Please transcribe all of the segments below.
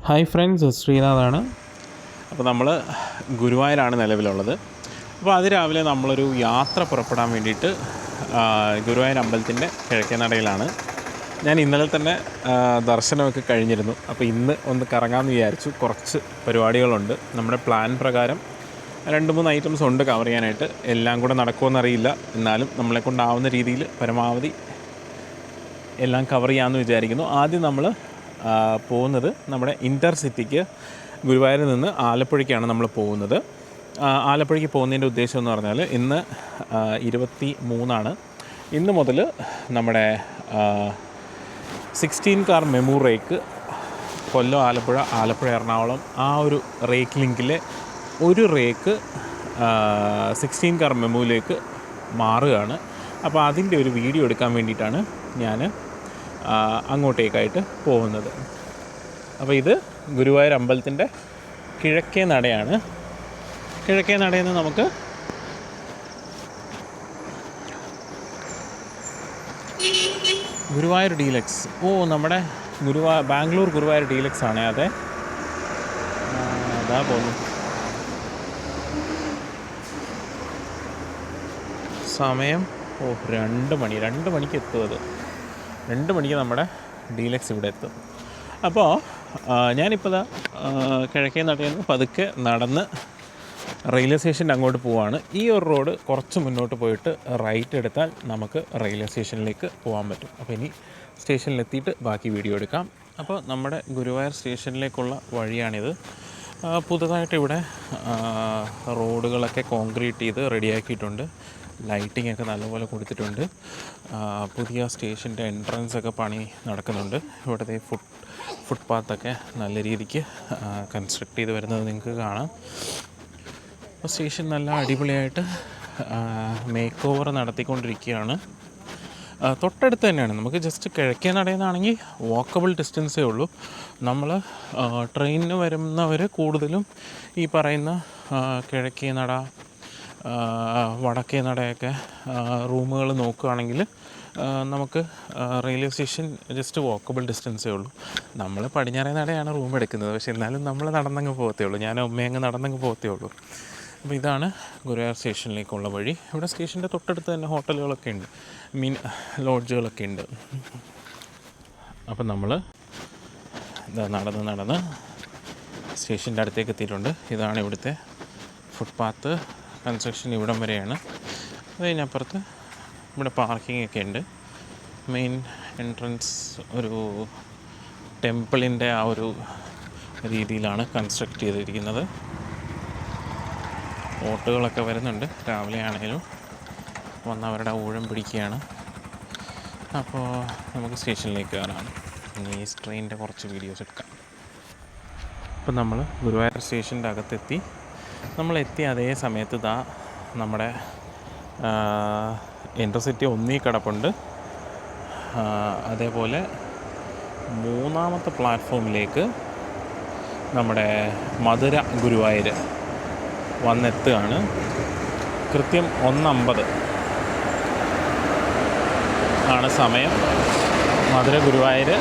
Hi friends, ശ്രീനാഥാണ്. അപ്പോൾ നമ്മൾ ഗുരുവായൂരാണ് നിലവിലുള്ളത്. അപ്പോൾ അതിരാവിലെ നമ്മളൊരു യാത്ര പുറപ്പെടാൻ വേണ്ടിയിട്ട് ഗുരുവായൂർ അമ്പലത്തിൻ്റെ കിഴക്കേ നടയിലാണ്. ഞാൻ ഇന്നലെ തന്നെ ദർശനമൊക്കെ കഴിഞ്ഞിരുന്നു. അപ്പോൾ ഇന്ന് ഒന്ന് കറങ്ങാമെന്ന് വിചാരിച്ചു. കുറച്ച് പരിപാടികളുണ്ട്. നമ്മുടെ പ്ലാൻ പ്രകാരം 2-3 ഐറ്റംസ് ഉണ്ട് കവർ ചെയ്യാനായിട്ട്. എല്ലാം കൂടെ നടക്കുമെന്നറിയില്ല. എന്നാലും നമ്മളെക്കൊണ്ടാവുന്ന രീതിയിൽ പരമാവധി എല്ലാം കവർ ചെയ്യാമെന്ന് വിചാരിക്കുന്നു. ആദ്യം നമ്മൾ പോകുന്നത് നമ്മുടെ ഇൻ്റർസിറ്റിക്ക് ഗുരുവായൂരിൽ നിന്ന് ആലപ്പുഴയ്ക്കാണ് നമ്മൾ പോകുന്നത്. ആലപ്പുഴയ്ക്ക് പോകുന്നതിൻ്റെ ഉദ്ദേശം എന്ന് പറഞ്ഞാൽ ഇന്ന് 23 ഇന്ന് മുതൽ നമ്മുടെ 16 car MEMU rake Kollam Alappuzha Ernakulam ആ ഒരു റേക്ക് ലിങ്കിലെ ഒരു റേക്ക് 16 കാർ മെമുവിലേക്ക് മാറുകയാണ്. അപ്പോൾ അതിൻ്റെ ഒരു വീഡിയോ എടുക്കാൻ വേണ്ടിയിട്ടാണ് ഞാൻ അങ്ങോട്ടേക്കായിട്ട് പോകുന്നത്. അപ്പോൾ ഇത് ഗുരുവായൂർ അമ്പലത്തിൻ്റെ കിഴക്കേ നടയാണ്. കിഴക്കേ നടയിൽ നിന്ന് നമുക്ക് ഗുരുവായൂർ ഡീലക്സ്. നമ്മുടെ ബാംഗ്ലൂർ ഗുരുവായൂർ ഡീലക്സ് ആണ്. അതെ, അതാ പോകുന്നു. സമയം 2 മണിക്ക് എത്തും. അത് 2 മണിക്ക് നമ്മുടെ ഡീലക്സ് ഇവിടെ എത്തും. അപ്പോൾ ഞാനിപ്പോൾ കിഴക്കേ നടയിൽ നിന്ന് പതുക്കെ നടന്ന് റെയിൽവേ സ്റ്റേഷൻ്റെ അങ്ങോട്ട് പോവാണ്. ഈ ഒരു റോഡ് കുറച്ച് മുന്നോട്ട് പോയിട്ട് റൈറ്റ് എടുത്താൽ നമുക്ക് റെയിൽവേ സ്റ്റേഷനിലേക്ക് പോകാൻ പറ്റും. അപ്പോൾ ഇനി സ്റ്റേഷനിലെത്തിയിട്ട് ബാക്കി വീഡിയോ എടുക്കാം. അപ്പോൾ നമ്മുടെ ഗുരുവായൂർ സ്റ്റേഷനിലേക്കുള്ള വഴിയാണിത്. പുതുതായിട്ട് ഇവിടെ റോഡുകളൊക്കെ കോൺക്രീറ്റ് ചെയ്ത് റെഡിയാക്കിയിട്ടുണ്ട്. ലൈറ്റിംഗ് ഒക്കെ നല്ലപോലെ കൊടുത്തിട്ടുണ്ട്. പുതിയ സ്റ്റേഷൻ്റെ എൻട്രൻസൊക്കെ പണി നടക്കുന്നുണ്ട്. ഇവിടുത്തെ ഫുട്പാത്തൊക്കെ നല്ല രീതിക്ക് കൺസ്ട്രക്ട് ചെയ്ത് വരുന്നത് നിങ്ങൾക്ക് കാണാം. അപ്പോൾ സ്റ്റേഷൻ നല്ല അടിപൊളിയായിട്ട് മേക്ക് ഓവർ നടത്തിക്കൊണ്ടിരിക്കുകയാണ്. തൊട്ടടുത്ത് തന്നെയാണ്. നമുക്ക് ജസ്റ്റ് കിഴക്കേ നടയിൽ നിന്നാണെങ്കിൽ വാക്കബിൾ ഡിസ്റ്റൻസേ ഉള്ളൂ. നമ്മൾ ട്രെയിനിന് വരുന്നവർ കൂടുതലും ഈ പറയുന്ന കിഴക്കേ നട, വടക്കേ നടയൊക്കെ റൂമുകൾ നോക്കുകയാണെങ്കിൽ നമുക്ക് റെയിൽവേ സ്റ്റേഷൻ ജസ്റ്റ് വാക്കബിൾ ഡിസ്റ്റൻസേ ഉള്ളൂ. നമ്മൾ പടിഞ്ഞാറേ നടയാണ് റൂം എടുക്കുന്നത്. പക്ഷേ എന്നാലും നമ്മൾ നടന്നങ്ങ് പോകത്തേ ഉള്ളൂ. ഞാൻ ഉമ്മയങ്ങ് നടന്നങ്ങ് പോകത്തേ ഉള്ളൂ. അപ്പോൾ ഇതാണ് ഗുരുവായൂർ സ്റ്റേഷനിലേക്കുള്ള വഴി. ഇവിടെ സ്റ്റേഷൻ്റെ തൊട്ടടുത്ത് തന്നെ ഹോട്ടലുകളൊക്കെ ഉണ്ട്, ലോഡ്ജുകളൊക്കെ ഉണ്ട്. അപ്പം നമ്മൾ നടന്ന് സ്റ്റേഷൻ്റെ അടുത്തേക്ക് എത്തിയിട്ടുണ്ട്. ഇതാണ് ഇവിടുത്തെ ഫുട്പാത്ത്. കൺസ്ട്രക്ഷൻ ഇവിടം വരെയാണ്. അത് കഴിഞ്ഞപ്പുറത്ത് ഇവിടെ പാർക്കിംഗ് ഒക്കെ ഉണ്ട്. മെയിൻ എൻട്രൻസ് ഒരു ടെമ്പിളിൻ്റെ ആ ഒരു രീതിയിലാണ് കൺസ്ട്രക്ട് ചെയ്തിരിക്കുന്നത്. ഓട്ടുകളൊക്കെ വരുന്നുണ്ട്. രാവിലെ ആണെങ്കിലും വന്നവരുടെ ഊഴം പിടിക്കുകയാണ്. അപ്പോൾ നമുക്ക് സ്റ്റേഷനിലേക്ക് കയറാം. ഇനി ഈ ട്രെയിനിൻ്റെ കുറച്ച് വീഡിയോസ് എടുക്കാം. ഇപ്പം നമ്മൾ ഗുരുവായൂർ സ്റ്റേഷൻ്റെ അകത്തെത്തി. നമ്മളെത്തിയ അതേ സമയത്ത് നമ്മുടെ ഇൻ്റർസിറ്റി 1 കിടപ്പുണ്ട്. അതേപോലെ 3ാമത്തെ പ്ലാറ്റ്ഫോമിലേക്ക് നമ്മുടെ മധുര ഗുരുവായൂർ വന്നെത്തുകയാണ്. കൃത്യം 1:50 ആണ് സമയം. മധുര ഗുരുവായൂർ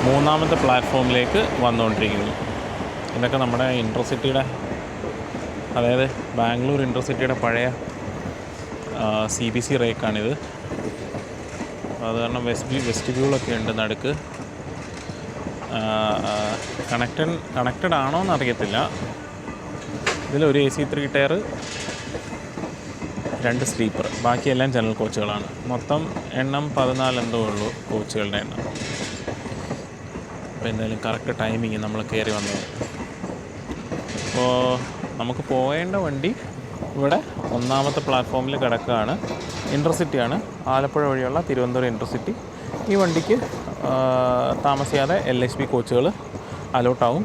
3ാമത്തെ പ്ലാറ്റ്ഫോമിലേക്ക് വന്നുകൊണ്ടിരിക്കുന്നു. ഇതൊക്കെ നമ്മുടെ ഇൻ്റർസിറ്റിയുടെ, അതായത് ബാംഗ്ലൂർ ഇൻ്റർസിറ്റിയുടെ പഴയ CBC റേക്കാണിത്. അത് കാരണം വെസ്റ്റിബ്യൂളൊക്കെ ഉണ്ട് നടുക്ക്. കണക്റ്റഡ് ആണോ എന്നറിയത്തില്ല. ഇതിലൊരു AC3 ടയർ, 2 സ്ലീപ്പർ, ബാക്കിയെല്ലാം ജനറൽ കോച്ചുകളാണ്. മൊത്തം എണ്ണം 14 എന്തോ ഉള്ളൂ കോച്ചുകളുടെ എണ്ണം. അപ്പോൾ എന്തായാലും കറക്റ്റ് ടൈമിങ് നമ്മൾ കയറി വന്നത്. അപ്പോൾ നമുക്ക് പോകേണ്ട വണ്ടി ഇവിടെ 1ാമത്തെ പ്ലാറ്റ്ഫോമിൽ കിടക്കുകയാണ്. ഇൻ്റർസിറ്റിയാണ്, ആലപ്പുഴ വഴിയുള്ള തിരുവനന്തപുരം ഇൻ്റർസിറ്റി. ഈ വണ്ടിക്ക് താമസിയാതെ LHB കോച്ചുകൾ അലോട്ടാവും.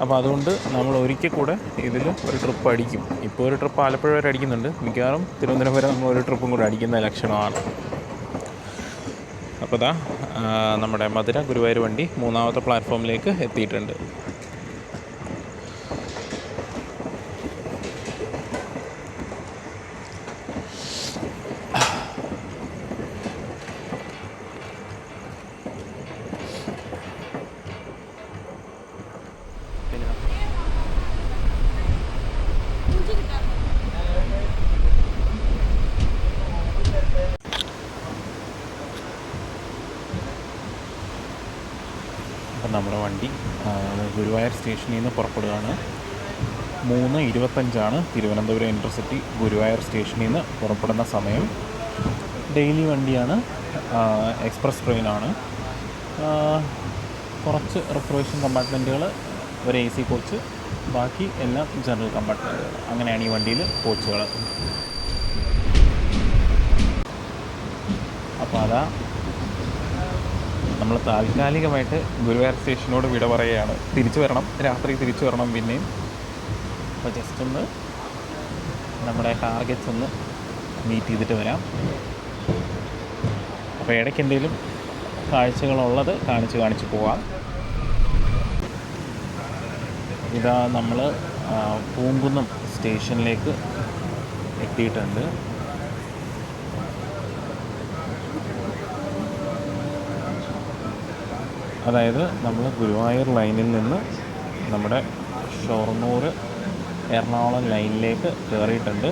അപ്പോൾ അതുകൊണ്ട് നമ്മൾ ഒരിക്കൽ കൂടെ ഇതിൽ ഒരു ട്രിപ്പ് അടിക്കും. ഇപ്പോൾ ഒരു ട്രിപ്പ് ആലപ്പുഴ വരെ അടിക്കുന്നുണ്ട്. മിക്കവാറും തിരുവനന്തപുരം വരെ നമ്മൾ ഒരു ട്രിപ്പും കൂടെ അടിക്കുന്ന ലക്ഷണമാണ്. അപ്പോൾ നമ്മുടെ മധുര ഗുരുവായൂർ വണ്ടി 3ാമത്തെ പ്ലാറ്റ്ഫോമിലേക്ക് എത്തിയിട്ടുണ്ട്. നമ്മുടെ വണ്ടി ഗുരുവായൂർ സ്റ്റേഷനിൽ നിന്ന് പുറപ്പെടുകയാണ്. 3:25 തിരുവനന്തപുരം ഇൻ്റർസിറ്റി ഗുരുവായൂർ സ്റ്റേഷനിൽ നിന്ന് പുറപ്പെടുന്ന സമയം. ഡെയിലി വണ്ടിയാണ്, എക്സ്പ്രസ് ട്രെയിനാണ്. കുറച്ച് റിസർവേഷൻ കമ്പാർട്ട്മെൻറ്റുകൾ, ഒരു AC കോച്ച്, ബാക്കി എല്ലാം ജനറൽ കമ്പാർട്ട്മെൻറ്റുകൾ. അങ്ങനെയാണ് ഈ വണ്ടിയിൽ കോച്ചുകൾ. അപ്പോൾ അതാ നമ്മൾ താൽക്കാലികമായിട്ട് ഗുരുവായൂർ സ്റ്റേഷനോട് വിട പറയുകയാണ്. തിരിച്ചു വരണം, രാത്രി തിരിച്ചു വരണം പിന്നെയും. അപ്പോൾ ജസ്റ്റ് ഒന്ന് നമ്മുടെ ടാർഗറ്റ്സ് ഒന്ന് മീറ്റ് ചെയ്തിട്ട് വരാം. അപ്പോൾ ഇടയ്ക്ക് എന്തെങ്കിലും കാഴ്ചകളുള്ളത് കാണിച്ച് പോവാം. ഇതാ നമ്മൾ പൂങ്കുന്നം സ്റ്റേഷനിലേക്ക് എത്തിയിട്ടുണ്ട്. അതായത് നമ്മൾ ഗുരുവായൂർ ലൈനിൽ നിന്ന് നമ്മുടെ ഷൊർണൂർ എറണാകുളം ലൈനിലേക്ക് കയറിയിട്ടുണ്ട്.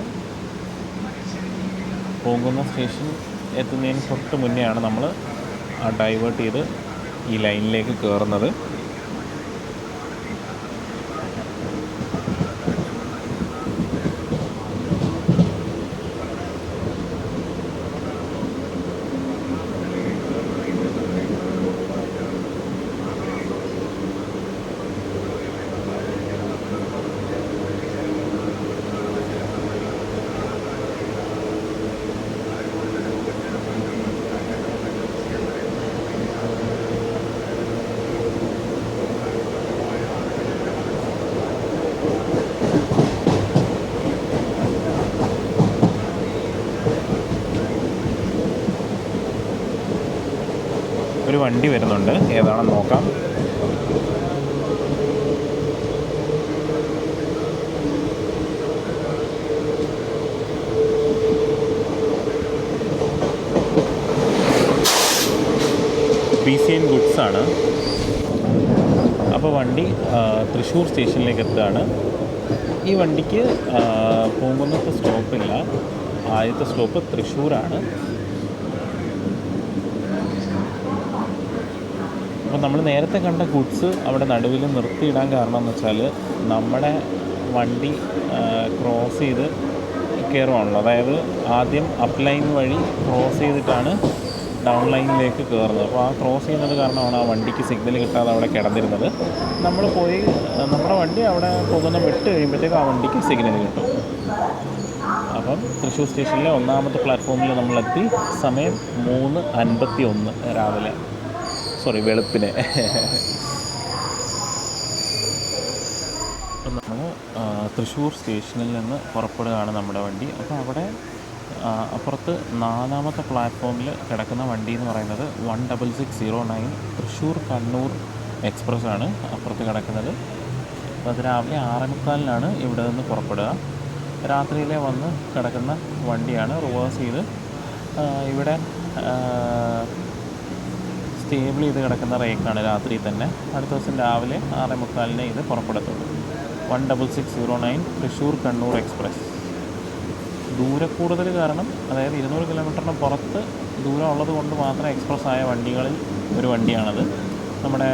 പൂങ്കുന്നം സ്റ്റേഷൻ എത്തുന്നതിന് തൊട്ട് മുന്നെയാണ് നമ്മൾ ഡൈവേർട്ട് ചെയ്ത് ഈ ലൈനിലേക്ക് കയറുന്നത്. ഒരു വണ്ടി വരുന്നുണ്ട്, ഏതാണെന്ന് നോക്കാം. PCN ഗുഡ്സ് ആണ്. അപ്പോൾ വണ്ടി തൃശ്ശൂർ സ്റ്റേഷനിലേക്ക് എത്തുകയാണ്. ഈ വണ്ടിക്ക് പൂങ്കുന്നത്ത് സ്റ്റോപ്പില്ല. ആദ്യത്തെ സ്റ്റോപ്പ് തൃശ്ശൂരാണ്. അപ്പോൾ നമ്മൾ നേരത്തെ കണ്ട ഗുഡ്സ് അവിടെ നടുവിൽ നിർത്തിയിടാൻ കാരണം എന്ന് വെച്ചാൽ നമ്മുടെ വണ്ടി ക്രോസ് ചെയ്ത് കയറുവാണല്ലോ. അതായത് ആദ്യം അപ്പ് ലൈൻ വഴി ക്രോസ് ചെയ്തിട്ടാണ് ഡൗൺ ലൈനിലേക്ക് കയറുന്നത്. അപ്പോൾ ആ ക്രോസ് ചെയ്യുന്നത് കാരണമാണ് ആ വണ്ടിക്ക് സിഗ്നൽ കിട്ടാതെ അവിടെ കിടന്നിരുന്നത്. നമ്മൾ പോയി നമ്മുടെ വണ്ടി അവിടെ പോകുന്ന വിട്ട് കഴിയുമ്പോഴത്തേക്കും ആ വണ്ടിക്ക് സിഗ്നൽ കിട്ടും. അപ്പം തൃശ്ശൂർ സ്റ്റേഷനിലെ ഒന്നാമത്തെ പ്ലാറ്റ്ഫോമിൽ നമ്മളെത്തി. സമയം 3:51 രാവിലെ, വെളുപ്പിന്. അപ്പം നമ്മൾ തൃശ്ശൂർ സ്റ്റേഷനിൽ നിന്ന് പുറപ്പെടുകയാണ് നമ്മുടെ വണ്ടി. അപ്പോൾ അവിടെ അപ്പുറത്ത് 4ാമത്തെ പ്ലാറ്റ്ഫോമിൽ കിടക്കുന്ന വണ്ടി എന്ന് പറയുന്നത് 16609 തൃശ്ശൂർ കണ്ണൂർ എക്സ്പ്രസ് ആണ് അപ്പുറത്ത് കിടക്കുന്നത്. അപ്പോൾ അത് രാവിലെ 6:45 ഇവിടെ നിന്ന് പുറപ്പെടുക. രാത്രിയിലെ വന്ന് കിടക്കുന്ന വണ്ടിയാണ്. റിവേഴ്സ് ചെയ്ത് ഇവിടെ സ്റ്റേബിൾ ചെയ്ത് കിടക്കുന്ന റേക്കാണ് രാത്രി തന്നെ. അടുത്ത ദിവസം രാവിലെ 6:45 ഇത് പുറപ്പെടത്തുള്ളൂ. 16609 തൃശ്ശൂർ കണ്ണൂർ എക്സ്പ്രസ്. ദൂരക്കൂടുതൽ കാരണം, അതായത് 200 കിലോമീറ്ററിന് പുറത്ത് ദൂരം ഉള്ളത് കൊണ്ട് മാത്രം എക്സ്പ്രസ് ആയ വണ്ടികളിൽ ഒരു വണ്ടിയാണത്. നമ്മുടെ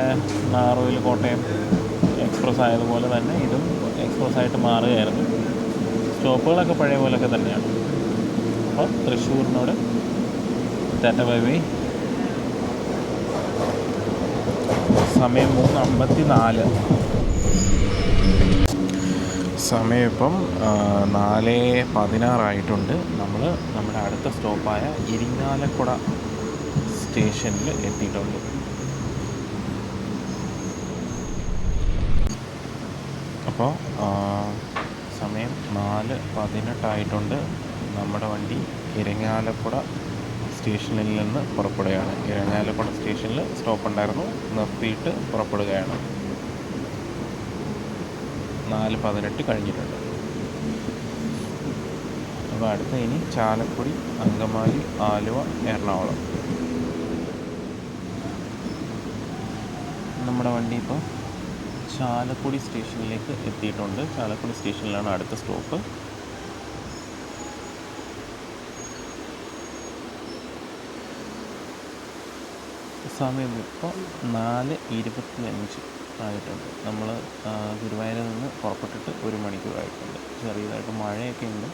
നാഗർകോവിൽ കോട്ടയം എക്സ്പ്രസ് ആയതുപോലെ തന്നെ ഇതും എക്സ്പ്രസ് ആയിട്ട് മാറുകയായിരുന്നു. സ്റ്റോപ്പുകളൊക്കെ പഴയ പോലെയൊക്കെ തന്നെയാണ്. അപ്പോൾ തൃശ്ശൂരിനോട് ടാറ്റ ബൈ ബൈ. സമയം 3:54. സമയം ഇപ്പം 4:16 നമ്മൾ നമ്മുടെ അടുത്ത സ്റ്റോപ്പായ ഇരിങ്ങാലക്കുട സ്റ്റേഷനിൽ എത്തിയിട്ടുണ്ട്. അപ്പോൾ സമയം 4:18 നമ്മുടെ വണ്ടി ഇരിങ്ങാലക്കുട സ്റ്റേഷനിൽ നിന്ന് പുറപ്പെടുകയാണ്. ഇരിങ്ങാലക്കുട സ്റ്റേഷനിൽ സ്റ്റോപ്പ് ഉണ്ടായിരുന്നു, നിർത്തിയിട്ട് പുറപ്പെടുകയാണ്. 4:18 കഴിഞ്ഞിട്ടുണ്ട്. അപ്പോൾ അടുത്ത ഇനി ചാലക്കുടി, അങ്കമാലി, ആലുവ, എറണാകുളം. നമ്മുടെ വണ്ടി ഇപ്പോൾ ചാലക്കുടി സ്റ്റേഷനിലേക്ക് എത്തിയിട്ടുണ്ട്. ചാലക്കുടി സ്റ്റേഷനിലാണ് അടുത്ത സ്റ്റോപ്പ്. സമയം ഇപ്പോൾ 4:25 ആയിട്ടുണ്ട്. നമ്മൾ ഗുരുവായൂരിൽ നിന്ന് പുറപ്പെട്ടിട്ട് 1 മണിക്കൂറായിട്ടുണ്ട്. ചെറിയതായിട്ട് മഴയൊക്കെ ഉണ്ട്.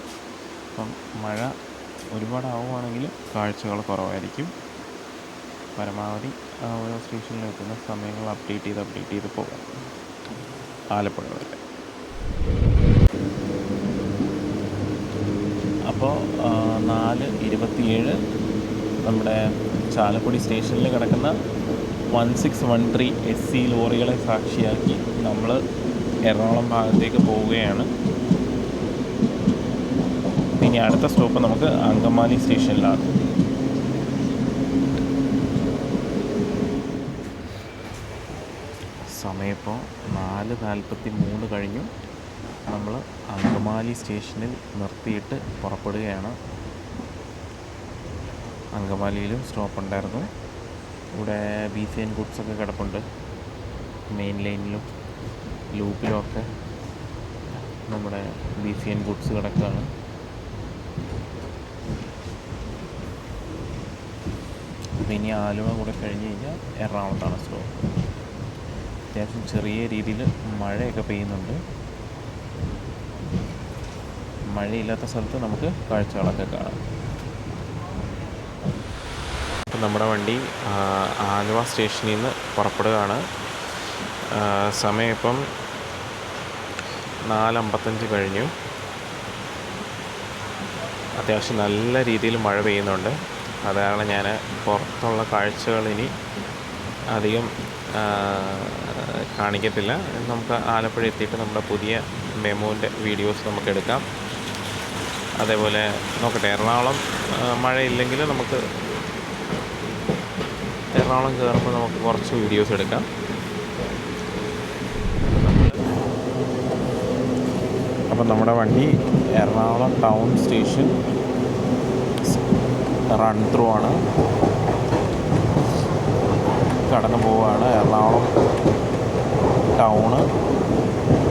അപ്പം മഴ ഒരുപാടാവുകയാണെങ്കിൽ കാഴ്ചകൾ കുറവായിരിക്കും. പരമാവധി ഓരോ സ്റ്റേഷനിൽ എത്തുന്ന സമയങ്ങൾ അപ്ഡേറ്റ് ചെയ്ത് പോകാം ആലപ്പുഴ വരെ. അപ്പോൾ 4:27 നമ്മുടെ ചാലക്കുടി സ്റ്റേഷനിൽ കിടക്കുന്ന 1613 SC ലോറികളെ സാക്ഷിയാക്കി നമ്മൾ എറണാകുളം ഭാഗത്തേക്ക് പോവുകയാണ്. ഇനി അടുത്ത സ്റ്റോപ്പ് നമുക്ക് അങ്കമാലി സ്റ്റേഷനിലാണ്. സമയം ഇപ്പോൾ 4:43 കഴിഞ്ഞു. നമ്മൾ അങ്കമാലി സ്റ്റേഷനിൽ നിർത്തിയിട്ട് പുറപ്പെടുകയാണ്. അങ്കമാലിയിലും സ്റ്റോപ്പ് ഉണ്ടായിരുന്നു. ഇവിടെ BCN ഗുഡ്സൊക്കെ കിടപ്പുണ്ട്. മെയിൻ ലൈനിലും ലൂപ്പിലുമൊക്കെ നമ്മുടെ BCN ഗുഡ്സ് കിടക്കുകയാണ്. അപ്പോൾ ഇനി ആലുവ കൂടെ കഴിഞ്ഞ് കഴിഞ്ഞാൽ എറണാകുളത്താണ് സ്റ്റോപ്പ്. അത്യാവശ്യം ചെറിയ രീതിയിൽ മഴയൊക്കെ പെയ്യുന്നുണ്ട്. മഴയില്ലാത്ത സ്ഥലത്ത് നമുക്ക് കാഴ്ചകളൊക്കെ കാണാം. അപ്പം നമ്മുടെ വണ്ടി ആലുവ സ്റ്റേഷനിൽ നിന്ന് പുറപ്പെടുകയാണ്. സമയം ഇപ്പം 4:55 കഴിഞ്ഞു. അത്യാവശ്യം നല്ല രീതിയിൽ മഴ പെയ്യുന്നുണ്ട്. അതാണ് ഞാൻ പുറത്തുള്ള കാഴ്ചകൾ ഇനി അധികം കാണിക്കത്തില്ല. നമുക്ക് ആലപ്പുഴ എത്തിയിട്ട് നമ്മുടെ പുതിയ മെമോൻ്റെ വീഡിയോസ് നമുക്ക് എടുക്കാം. അതേപോലെ നോക്കട്ടെ, എറണാകുളം മഴയില്ലെങ്കിൽ നമുക്ക് എറണാകുളം കയറുമ്പോൾ നമുക്ക് കുറച്ച് വീഡിയോസ് എടുക്കാം. അപ്പം നമ്മുടെ വണ്ടി Ernakulam town station run through ആണ്, കടന്നു പോവുകയാണ്. എറണാകുളം ടൗണ്,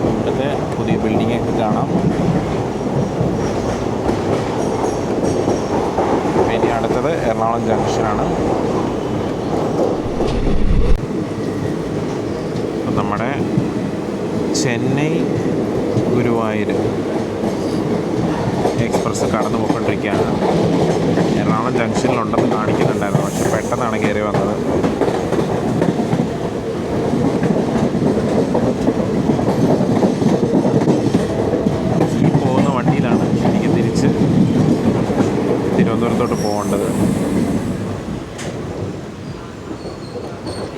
ഇവിടുത്തെ പുതിയ ബിൽഡിങ്ങൊക്കെ കാണാം. ഇനി അടുത്തത് എറണാകുളം ജംഗ്ഷനാണ്. നമ്മുടെ ചെന്നൈ ഗുരുവായൂർ എക്സ്പ്രസ് കടന്നു പോയിക്കൊണ്ടിരിക്കുകയാണ്. എറണാകുളം ജംഗ്ഷനിലുണ്ടെന്ന് കാണിക്കുന്നുണ്ടായിരുന്നു, പക്ഷെ പെട്ടെന്നാണ് കയറി വന്നത്. ഈ പോകുന്ന വണ്ടിയിലാണ് എനിക്ക് തിരിച്ച് തിരുവനന്തപുരത്തോട്ട് പോകേണ്ടത്.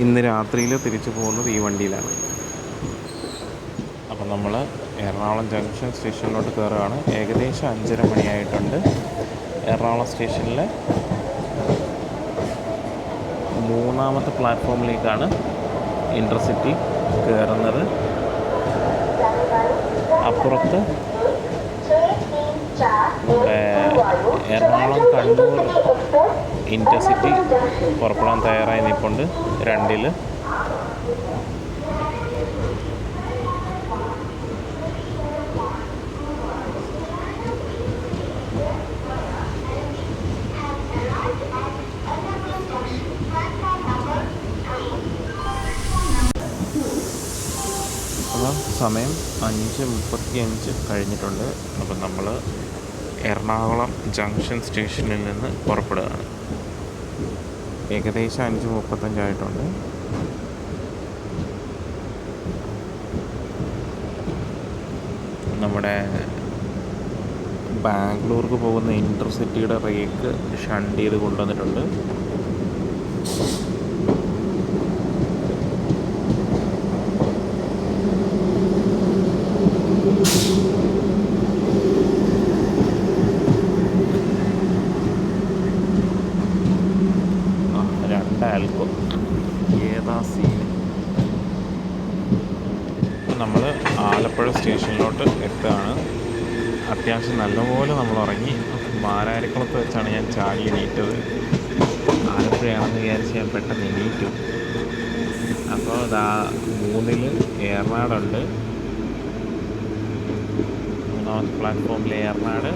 ഇന്ന് രാത്രിയിൽ തിരിച്ചു പോകുന്നത് ഈ വണ്ടിയിലാണ്. അപ്പം നമ്മൾ എറണാകുളം ജംഗ്ഷൻ സ്റ്റേഷനിലോട്ട് കയറുകയാണ്. ഏകദേശം 5:30 മണിയായിട്ടുണ്ട്. എറണാകുളം സ്റ്റേഷനിലെ 3ാമത്തെ പ്ലാറ്റ്ഫോമിലേക്കാണ് ഇൻ്റർസിറ്റി കയറുന്നത്. അപ്പുറത്ത് നമ്മുടെ എറണാകുളം കണ്ണൂർ ഇൻ്റർസിറ്റി പുറപ്പെടാൻ തയ്യാറായി നിൽപ്പുണ്ട് 2-ൽ. അപ്പം സമയം 5:35 കഴിഞ്ഞിട്ടുണ്ട്. അപ്പം നമ്മൾ എറണാകുളം ജംഗ്ഷൻ സ്റ്റേഷനിൽ നിന്ന് പുറപ്പെടുകയാണ്. ഏകദേശം 5:35 ആയിട്ടുണ്ട്. നമ്മുടെ ബാംഗ്ലൂർക്ക് പോകുന്ന ഇൻ്റർസിറ്റിയുടെ റേക്ക് ഷണ്ട് ചെയ്ത് കൊണ്ടുവന്നിട്ടുണ്ട്. ആൽക്കോ ഏതാ സീൻ. നമ്മൾ ആലപ്പുഴ സ്റ്റേഷനിലോട്ട് എത്തുകയാണ്. അത്യാവശ്യം നല്ലപോലെ നമ്മൾ ഉറങ്ങി. മാരാരിക്കുളത്ത് വെച്ചാണ് ഞാൻ ചാടി എണീറ്റത്. ആലപ്പുഴയാണെന്ന് വിചാരിച്ച് ഞാൻ പെട്ടെന്ന് എണീറ്റു. അപ്പോൾ ഇതാ 3-ൽ ഏറനാടുണ്ട്. 3ാമത്തെ പ്ലാറ്റ്ഫോമിൽ ഏറനാട്,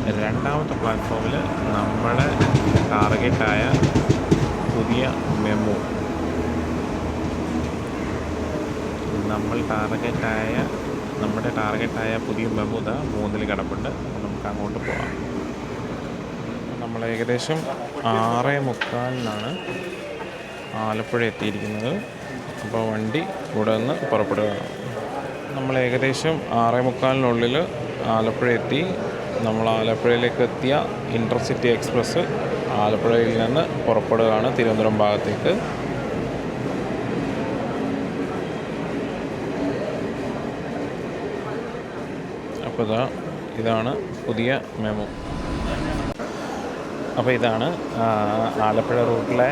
2ാമത്തെ പ്ലാറ്റ്ഫോമിൽ നമ്മുടെ ടാർഗറ്റായ പുതിയ മെമു. നമ്മുടെ ടാർഗറ്റായ പുതിയ മെമു 3 കിടപ്പുണ്ട്. അപ്പോൾ നമുക്ക് അങ്ങോട്ട് പോകാം. നമ്മൾ ഏകദേശം 6:45 ആലപ്പുഴ എത്തിയിരിക്കുന്നത്. അപ്പോൾ വണ്ടി ഇവിടെ നിന്ന് പുറപ്പെടുകയാണ്. നമ്മൾ ഏകദേശം 6:45 ആലപ്പുഴ എത്തി. നമ്മൾ ആലപ്പുഴയിലേക്ക് എത്തിയ ഇൻ്റർസിറ്റി എക്സ്പ്രസ് ആലപ്പുഴയിൽ നിന്ന് പുറപ്പെടുകയാണ് തിരുവനന്തപുരം ഭാഗത്തേക്ക്. അപ്പോൾ ഇതാണ് പുതിയ മെമു. അപ്പോൾ ഇതാണ് ആലപ്പുഴ റൂട്ടിലെ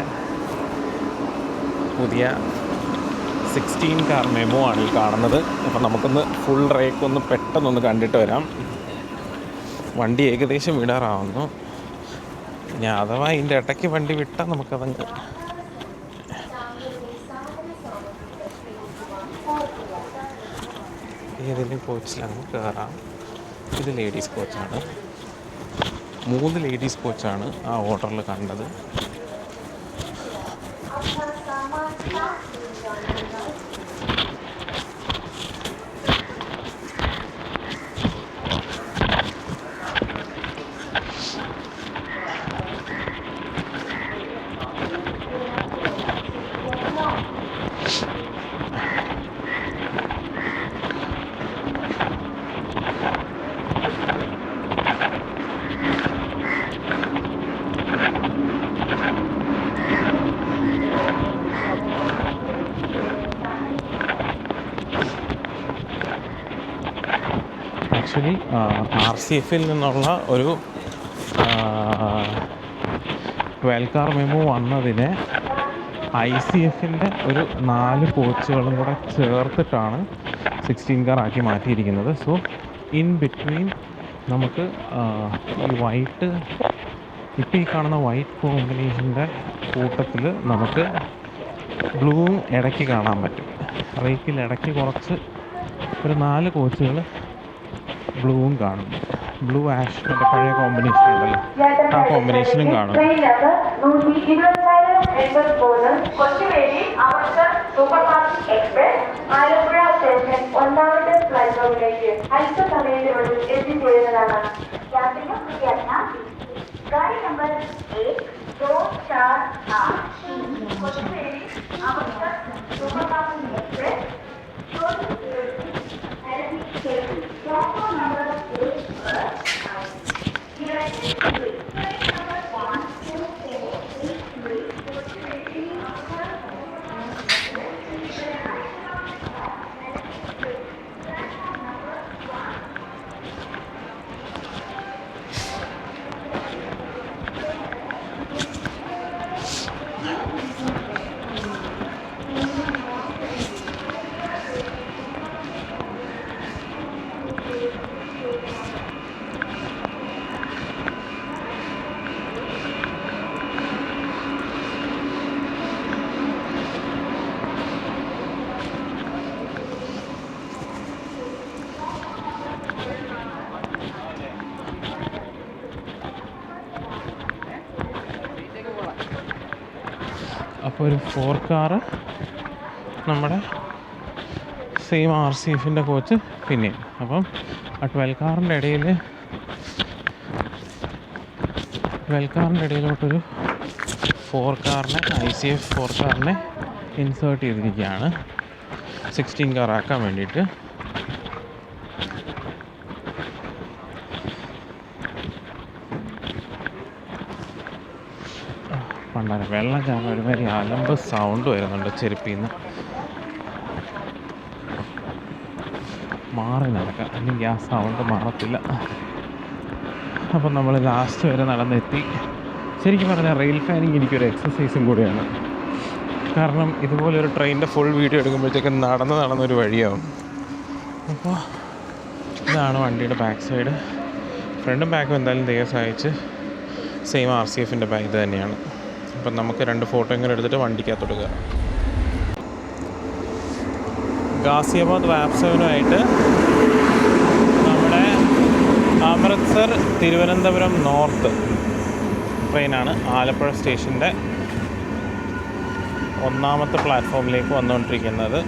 പുതിയ 16 കാർ മെമു ആണ് ഈ കാണുന്നത്. അപ്പോൾ നമുക്കൊന്ന് ഫുൾ റേക്ക് ഒന്ന് പെട്ടെന്നൊന്ന് കണ്ടിട്ട് വരാം. വണ്ടി ഏകദേശം വിടാറാവുന്നു. ഞാൻ അഥവാ ഇതിൻ്റെ ഇടയ്ക്ക് വണ്ടി വിട്ടാൽ നമുക്കതങ്ങ് ഏതെങ്കിലും കോച്ചിലങ്ങ് കയറാം. ഇത് ലേഡീസ് കോച്ചാണ്. 3 ലേഡീസ് കോച്ചാണ് ആ ഓർഡറിൽ കണ്ടത്. ആക്ച്വലി RCFൽ നിന്നുള്ള ഒരു 12 കാർ മെമു വന്നതിന് ICFൻ്റെ ഒരു 4 കോച്ചുകളും കൂടെ ചേർത്തിട്ടാണ് 16 കാർ ആക്കി മാറ്റിയിരിക്കുന്നത്. സോ ഇൻ ബിറ്റ്വീൻ നമുക്ക് ഈ വൈറ്റ്, ഇപ്പോൾ ഈ കാണുന്ന വൈറ്റ് കോമ്പിനേഷൻ്റെ കൂട്ടത്തിൽ നമുക്ക് ബ്ലൂവും ഇടയ്ക്ക് കാണാൻ പറ്റും. റേക്കിൽ ഇടയ്ക്ക് കുറച്ച് ഒരു 4 കോച്ചുകൾ ബ്ലൂവും കാണും. ബ്ലൂ ആഷ് മറ്റേ പഴയ കോമ്പിനേഷൻ ഉണ്ടല്ലോ, ആ കോമ്പിനേഷനും കാണും. ആലപ്പുഴ സ്റ്റേഷൻ 1ാമത്തെ പ്ലാറ്റ്ഫോമിലേക്ക് അല്പസമയത്തിനുള്ളിൽ എത്തിച്ചേരുന്നതാണ്. യാത്രികർ ഗാഡി number 1248 Kochuveli Amritsar superfast express platform number 8 അപ്പോൾ ഒരു 4 കാറ് നമ്മുടെ സെയിം RCFൻ്റെ കോച്ച് പിന്നെയും. അപ്പം ആ 12 കാറിൻ്റെ ഇടയിലോട്ടൊരു 4 കാറിനെ ICF 4 കാറിനെ ഇൻസേർട്ട് ചെയ്തിരിക്കുകയാണ് 16 കാർ ആക്കാൻ വേണ്ടിയിട്ട്. പണ്ടാരം വെള്ളം ചാടുന്ന ഒരുമാതിരി അലമ്പ് സൗണ്ട് വരുന്നുണ്ട് ചെരുപ്പിൽ നിന്ന്. മാറി നടക്കാം, അല്ലെങ്കിൽ ആ സൗണ്ട് മാറത്തില്ല. അപ്പം നമ്മൾ ലാസ്റ്റ് വരെ നടന്നെത്തി. ശരിക്കും പറഞ്ഞാൽ റെയിൽ ഫാനിങ് എനിക്കൊരു എക്സസൈസും കൂടിയാണ്. കാരണം ഇതുപോലൊരു ട്രെയിനിൻ്റെ ഫുൾ വീഡിയോ എടുക്കുമ്പോഴത്തേക്കും നടന്നൊരു വഴിയാവും. അപ്പോൾ ഇതാണ് വണ്ടിയുടെ ബാക്ക് സൈഡ്. ഫ്രണ്ടും ബാക്കും എന്തായാലും ദൈവം സഹായിച്ച് സെയിം RCFൻ്റെ ബാഗ് ഇത് തന്നെയാണ്. അപ്പം നമുക്ക് 2 ഫോട്ടോ ഇങ്ങനെ എടുത്തിട്ട് വണ്ടിക്കകത്തോട്ട് കയറാം. ഗാസിയാബാദ് വാപ്സവനുമായിട്ട് നമ്മുടെ അമൃത്സർ തിരുവനന്തപുരം നോർത്ത് ട്രെയിനാണ് ആലപ്പുഴ സ്റ്റേഷൻ്റെ ഒന്നാമത്തെ പ്ലാറ്റ്ഫോമിലേക്ക് വന്നുകൊണ്ടിരിക്കുന്നത്.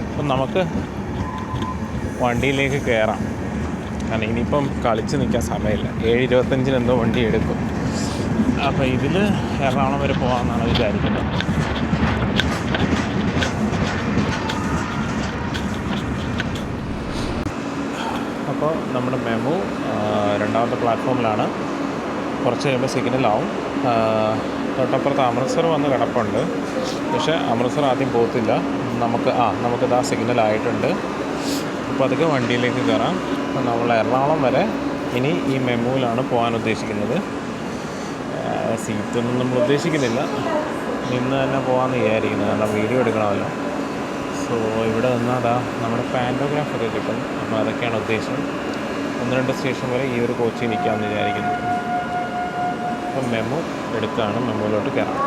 അപ്പം നമുക്ക് വണ്ടിയിലേക്ക് കയറാം. കാരണം ഇനിയിപ്പം കളിച്ച് നിൽക്കാൻ സമയമില്ല. 7:25 എന്തോ വണ്ടി എടുക്കും. അപ്പോൾ ഇതിൽ എറണാകുളം വരെ പോകാമെന്നാണ് വിചാരിക്കുന്നത്. അപ്പോൾ നമ്മുടെ മെമു രണ്ടാമത്തെ പ്ലാറ്റ്ഫോമിലാണ്. കുറച്ച് കഴിയുമ്പോൾ സിഗ്നലാവും. തൊട്ടപ്പുറത്ത് അമൃത്സർ വന്ന് കിടപ്പുണ്ട്. പക്ഷേ അമൃത്സർ ആദ്യം പോകത്തില്ല. നമുക്കിതാ സിഗ്നലായിട്ടുണ്ട്. അപ്പോൾ അതൊക്കെ വണ്ടിയിലേക്ക് കയറാം. അപ്പോൾ നമ്മൾ എറണാകുളം വരെ ഇനി ഈ മെമുവിലാണ് പോകാൻ ഉദ്ദേശിക്കുന്നത്. സീറ്റൊന്നും നമ്മൾ ഉദ്ദേശിക്കുന്നില്ല, നിന്ന് തന്നെ പോകാമെന്ന് വിചാരിക്കുന്നത്. കാരണം വീഡിയോ എടുക്കണമല്ലോ. സോ ഇവിടെ നിന്നാൽ നമ്മുടെ പാൻറ്റോഗ്രാഫൊക്കെ കിട്ടും. അപ്പോൾ അതൊക്കെയാണ് ഉദ്ദേശം. 1-2 സ്റ്റേഷൻ വരെ ഈ ഒരു കോച്ചിൽ നിൽക്കാമെന്ന് വിചാരിക്കുന്നു. അപ്പം മെമു എടുക്കുകയാണ്. മെമുവിലോട്ട് കയറാം.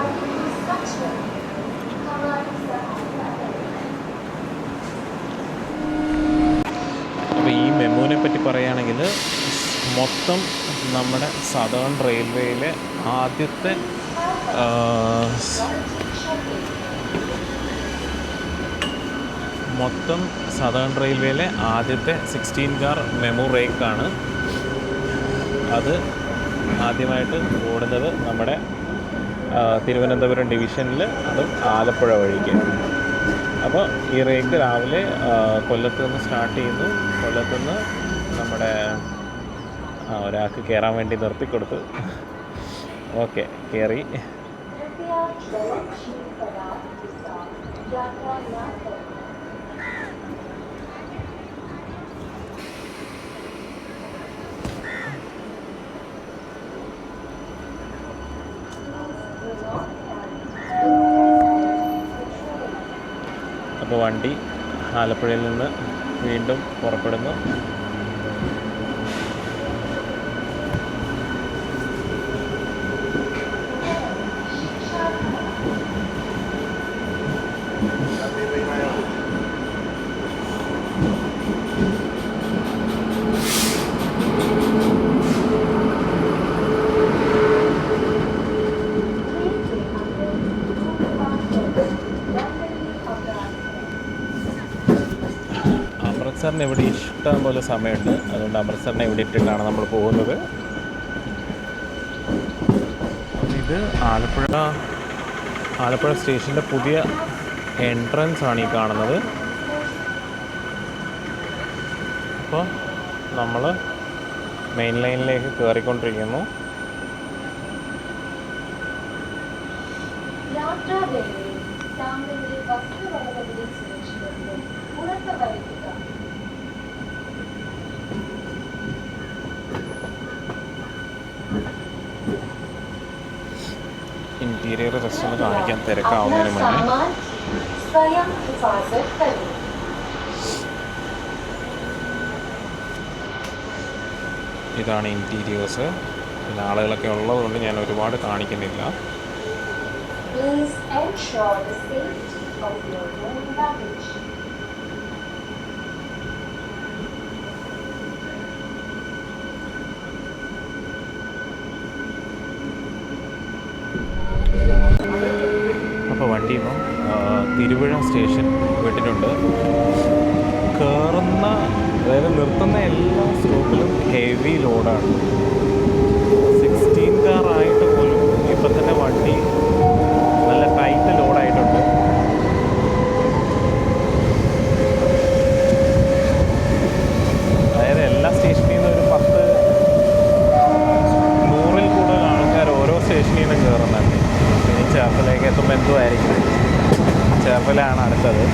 അപ്പോൾ ഈ മെമുവിനെ പറ്റി പറയുകയാണെങ്കിൽ മൊത്തം നമ്മുടെ സദേൺ റെയിൽവേയിലെ ആദ്യത്തെ സദേൺ റെയിൽവേയിലെ ആദ്യത്തെ 16 കാർ മെമു റേക്കാണ്. അത് ആദ്യമായിട്ട് ഓടുന്നത് നമ്മുടെ തിരുവനന്തപുരം ഡിവിഷനിൽ, അതും ആലപ്പുഴ വഴിക്ക്. അപ്പോൾ ഈ റേക്ക് രാവിലെ കൊല്ലത്ത് നിന്ന് സ്റ്റാർട്ട് ചെയ്യുന്നു. കൊല്ലത്ത് നിന്ന് നമ്മുടെ ഒരാൾക്ക് കയറാൻ വേണ്ടി നിർത്തിക്കൊടുത്തു. ഓക്കെ, കയറി. അപ്പോൾ വണ്ടി ആലപ്പുഴയിൽ നിന്ന് വീണ്ടും പുറപ്പെടുന്നു. അമൃത്സറിന് ഇവിടെ ഇഷ്ടം പോലെ സമയമുണ്ട്. അതുകൊണ്ട് അമൃത്സറിനെ ഇവിടെ ഇട്ടിട്ടാണ് നമ്മൾ പോകുന്നത്. ഇത് ആലപ്പുഴ സ്റ്റേഷൻ്റെ പുതിയ എൻട്രൻസ് ആണ് ഈ കാണുന്നത്. അപ്പോൾ നമ്മൾ മെയിൻ ലൈനിലേക്ക് കയറിക്കൊണ്ടിരിക്കുന്നു. ഇന്റീരിയർ ജസ്റ്റ് ഒന്ന് കാണിക്കാൻ തിരക്കാവുന്നതിന് മുന്നേ ഇതാണ് ഇൻറ്റീരിയേഴ്സ്. പിന്നെ ആളുകളൊക്കെ ഉള്ളതുകൊണ്ട് ഞാൻ ഒരുപാട് കാണിക്കുന്നില്ല. അപ്പോൾ വണ്ടി ഇപ്പം തിരുവഴ സ്റ്റേഷൻ വിട്ടിട്ടുണ്ട്. കയറുന്ന, അതായത് നിർത്തുന്ന എല്ലാ സ്റ്റോപ്പിലും ഹെവി ലോഡാണ്. 16 കാറായിട്ട് പോലും ഇപ്പം തന്നെ വണ്ടി നല്ല ടൈറ്റ് ലോഡായിട്ടുണ്ട്. അതായത് എല്ലാ സ്റ്റേഷനിൽ നിന്ന് ഒരു 100-100-ൽ കൂടുതൽ ആൾക്കാർ ഓരോ സ്റ്റേഷനിൽ നിന്ന് കയറുന്നുണ്ട്. ഇനി ചേർത്തലയ്ക്ക് എത്തുമ്പോൾ എന്തുമായിരിക്കും. ചേർത്തലയാണ് അടുത്തത്.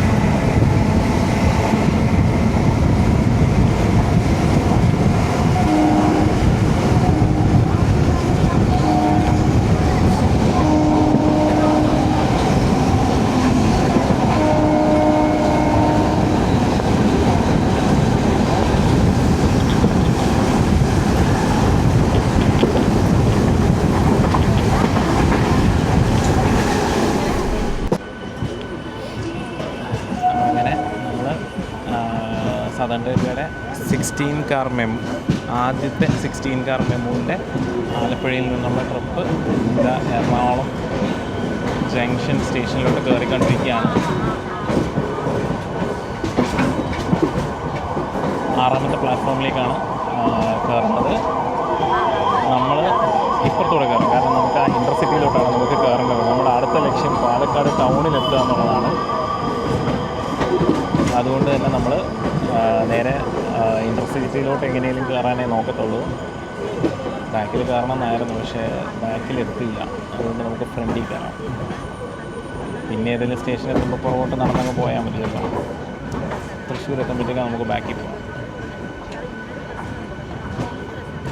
സദേൺ റെയിൽവേയുടെ 16 കാർ ആദ്യത്തെ 16 കാർ മെമുവിൻ്റെ ആലപ്പുഴയിൽ നിന്നുള്ള ട്രിപ്പ് ഇതാ എറണാകുളം ജംഗ്ഷൻ സ്റ്റേഷനിലോട്ട് കയറിക്കൊണ്ടിരിക്കുകയാണ്. 6ാമത്തെ പ്ലാറ്റ്ഫോമിലേക്കാണ് കയറുന്നത്. നമ്മൾ ഇപ്പുറത്തൂടെ കയറും, കാരണം നമുക്ക് ആ ഇൻ്റർസിറ്റിയിലോട്ടാണ് നമുക്ക് കയറേണ്ടത്. നമ്മുടെ അടുത്ത ലക്ഷ്യം പാലക്കാട് ടൗണിലെത്തുക എന്നുള്ളതാണ്. അതുകൊണ്ട് തന്നെ നമ്മൾ നേരെ ഇൻ്റർസിറ്റിയിലോട്ട് എങ്ങനെയെങ്കിലും കയറാനേ നോക്കത്തുള്ളൂ. ബാക്കിൽ കയറണമെന്നായിരുന്നു, പക്ഷേ ബാക്കിലെത്തില്ല. അതുകൊണ്ട് നമുക്ക് ഫ്രണ്ടിൽ കയറാം. പിന്നെ ഏതെങ്കിലും സ്റ്റേഷനിൽ എത്തുമ്പോൾ പുറകോട്ട് നടന്നങ്ങ് പോയാൽ മതിയല്ലോ. തൃശ്ശൂർ എത്തുമ്പോഴത്തേക്കാണ് നമുക്ക് ബാക്കിൽ പോകാം.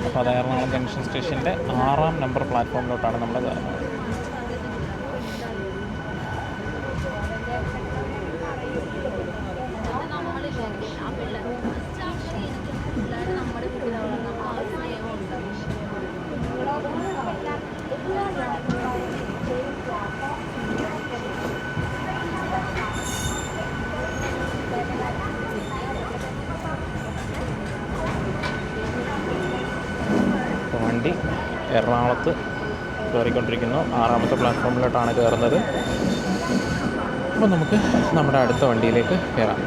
അപ്പോൾ അത് എറണാകുളം ജംഗ്ഷൻ സ്റ്റേഷൻ്റെ 6ാം നമ്പർ പ്ലാറ്റ്ഫോമിലോട്ടാണ് നമ്മൾ കയറുന്നത്. വണ്ടി എറണാകുളത്ത് കയറിക്കൊണ്ടിരിക്കുന്നു. 6ാമത്തെ പ്ലാറ്റ്ഫോമിലോട്ടാണ് കയറുന്നത്. അപ്പോൾ നമുക്ക് നമ്മുടെ അടുത്ത വണ്ടിയിലേക്ക് കയറാം.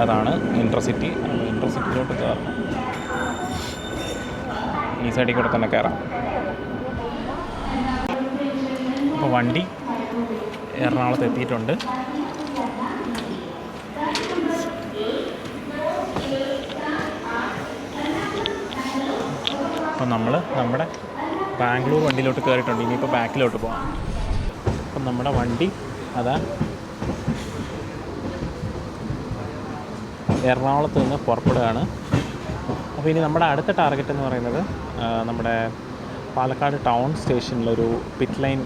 അതാണ് ഇൻ്റർസിറ്റി. ഇൻ്റർസിറ്റിയിലോട്ട് കയറണം. ഈ സൈഡിൽ കൂടെ തന്നെ കയറാം. അപ്പോൾ വണ്ടി എറണാകുളത്ത് എത്തിയിട്ടുണ്ട്. അപ്പം നമ്മൾ നമ്മുടെ ബാംഗ്ലൂർ വണ്ടിയിലോട്ട് കയറിയിട്ടുണ്ട്. ഇനിയിപ്പോൾ ബാക്കിലോട്ട് പോകാം. അപ്പം നമ്മുടെ വണ്ടി അതാ എറണാകുളത്ത് നിന്ന് പുറപ്പെടുകയാണ്. അപ്പോൾ ഇനി നമ്മുടെ അടുത്ത ടാർഗറ്റ് എന്ന് പറയുന്നത് നമ്മുടെ പാലക്കാട് ടൗൺ സ്റ്റേഷനിലൊരു പിറ്റ് ലൈൻ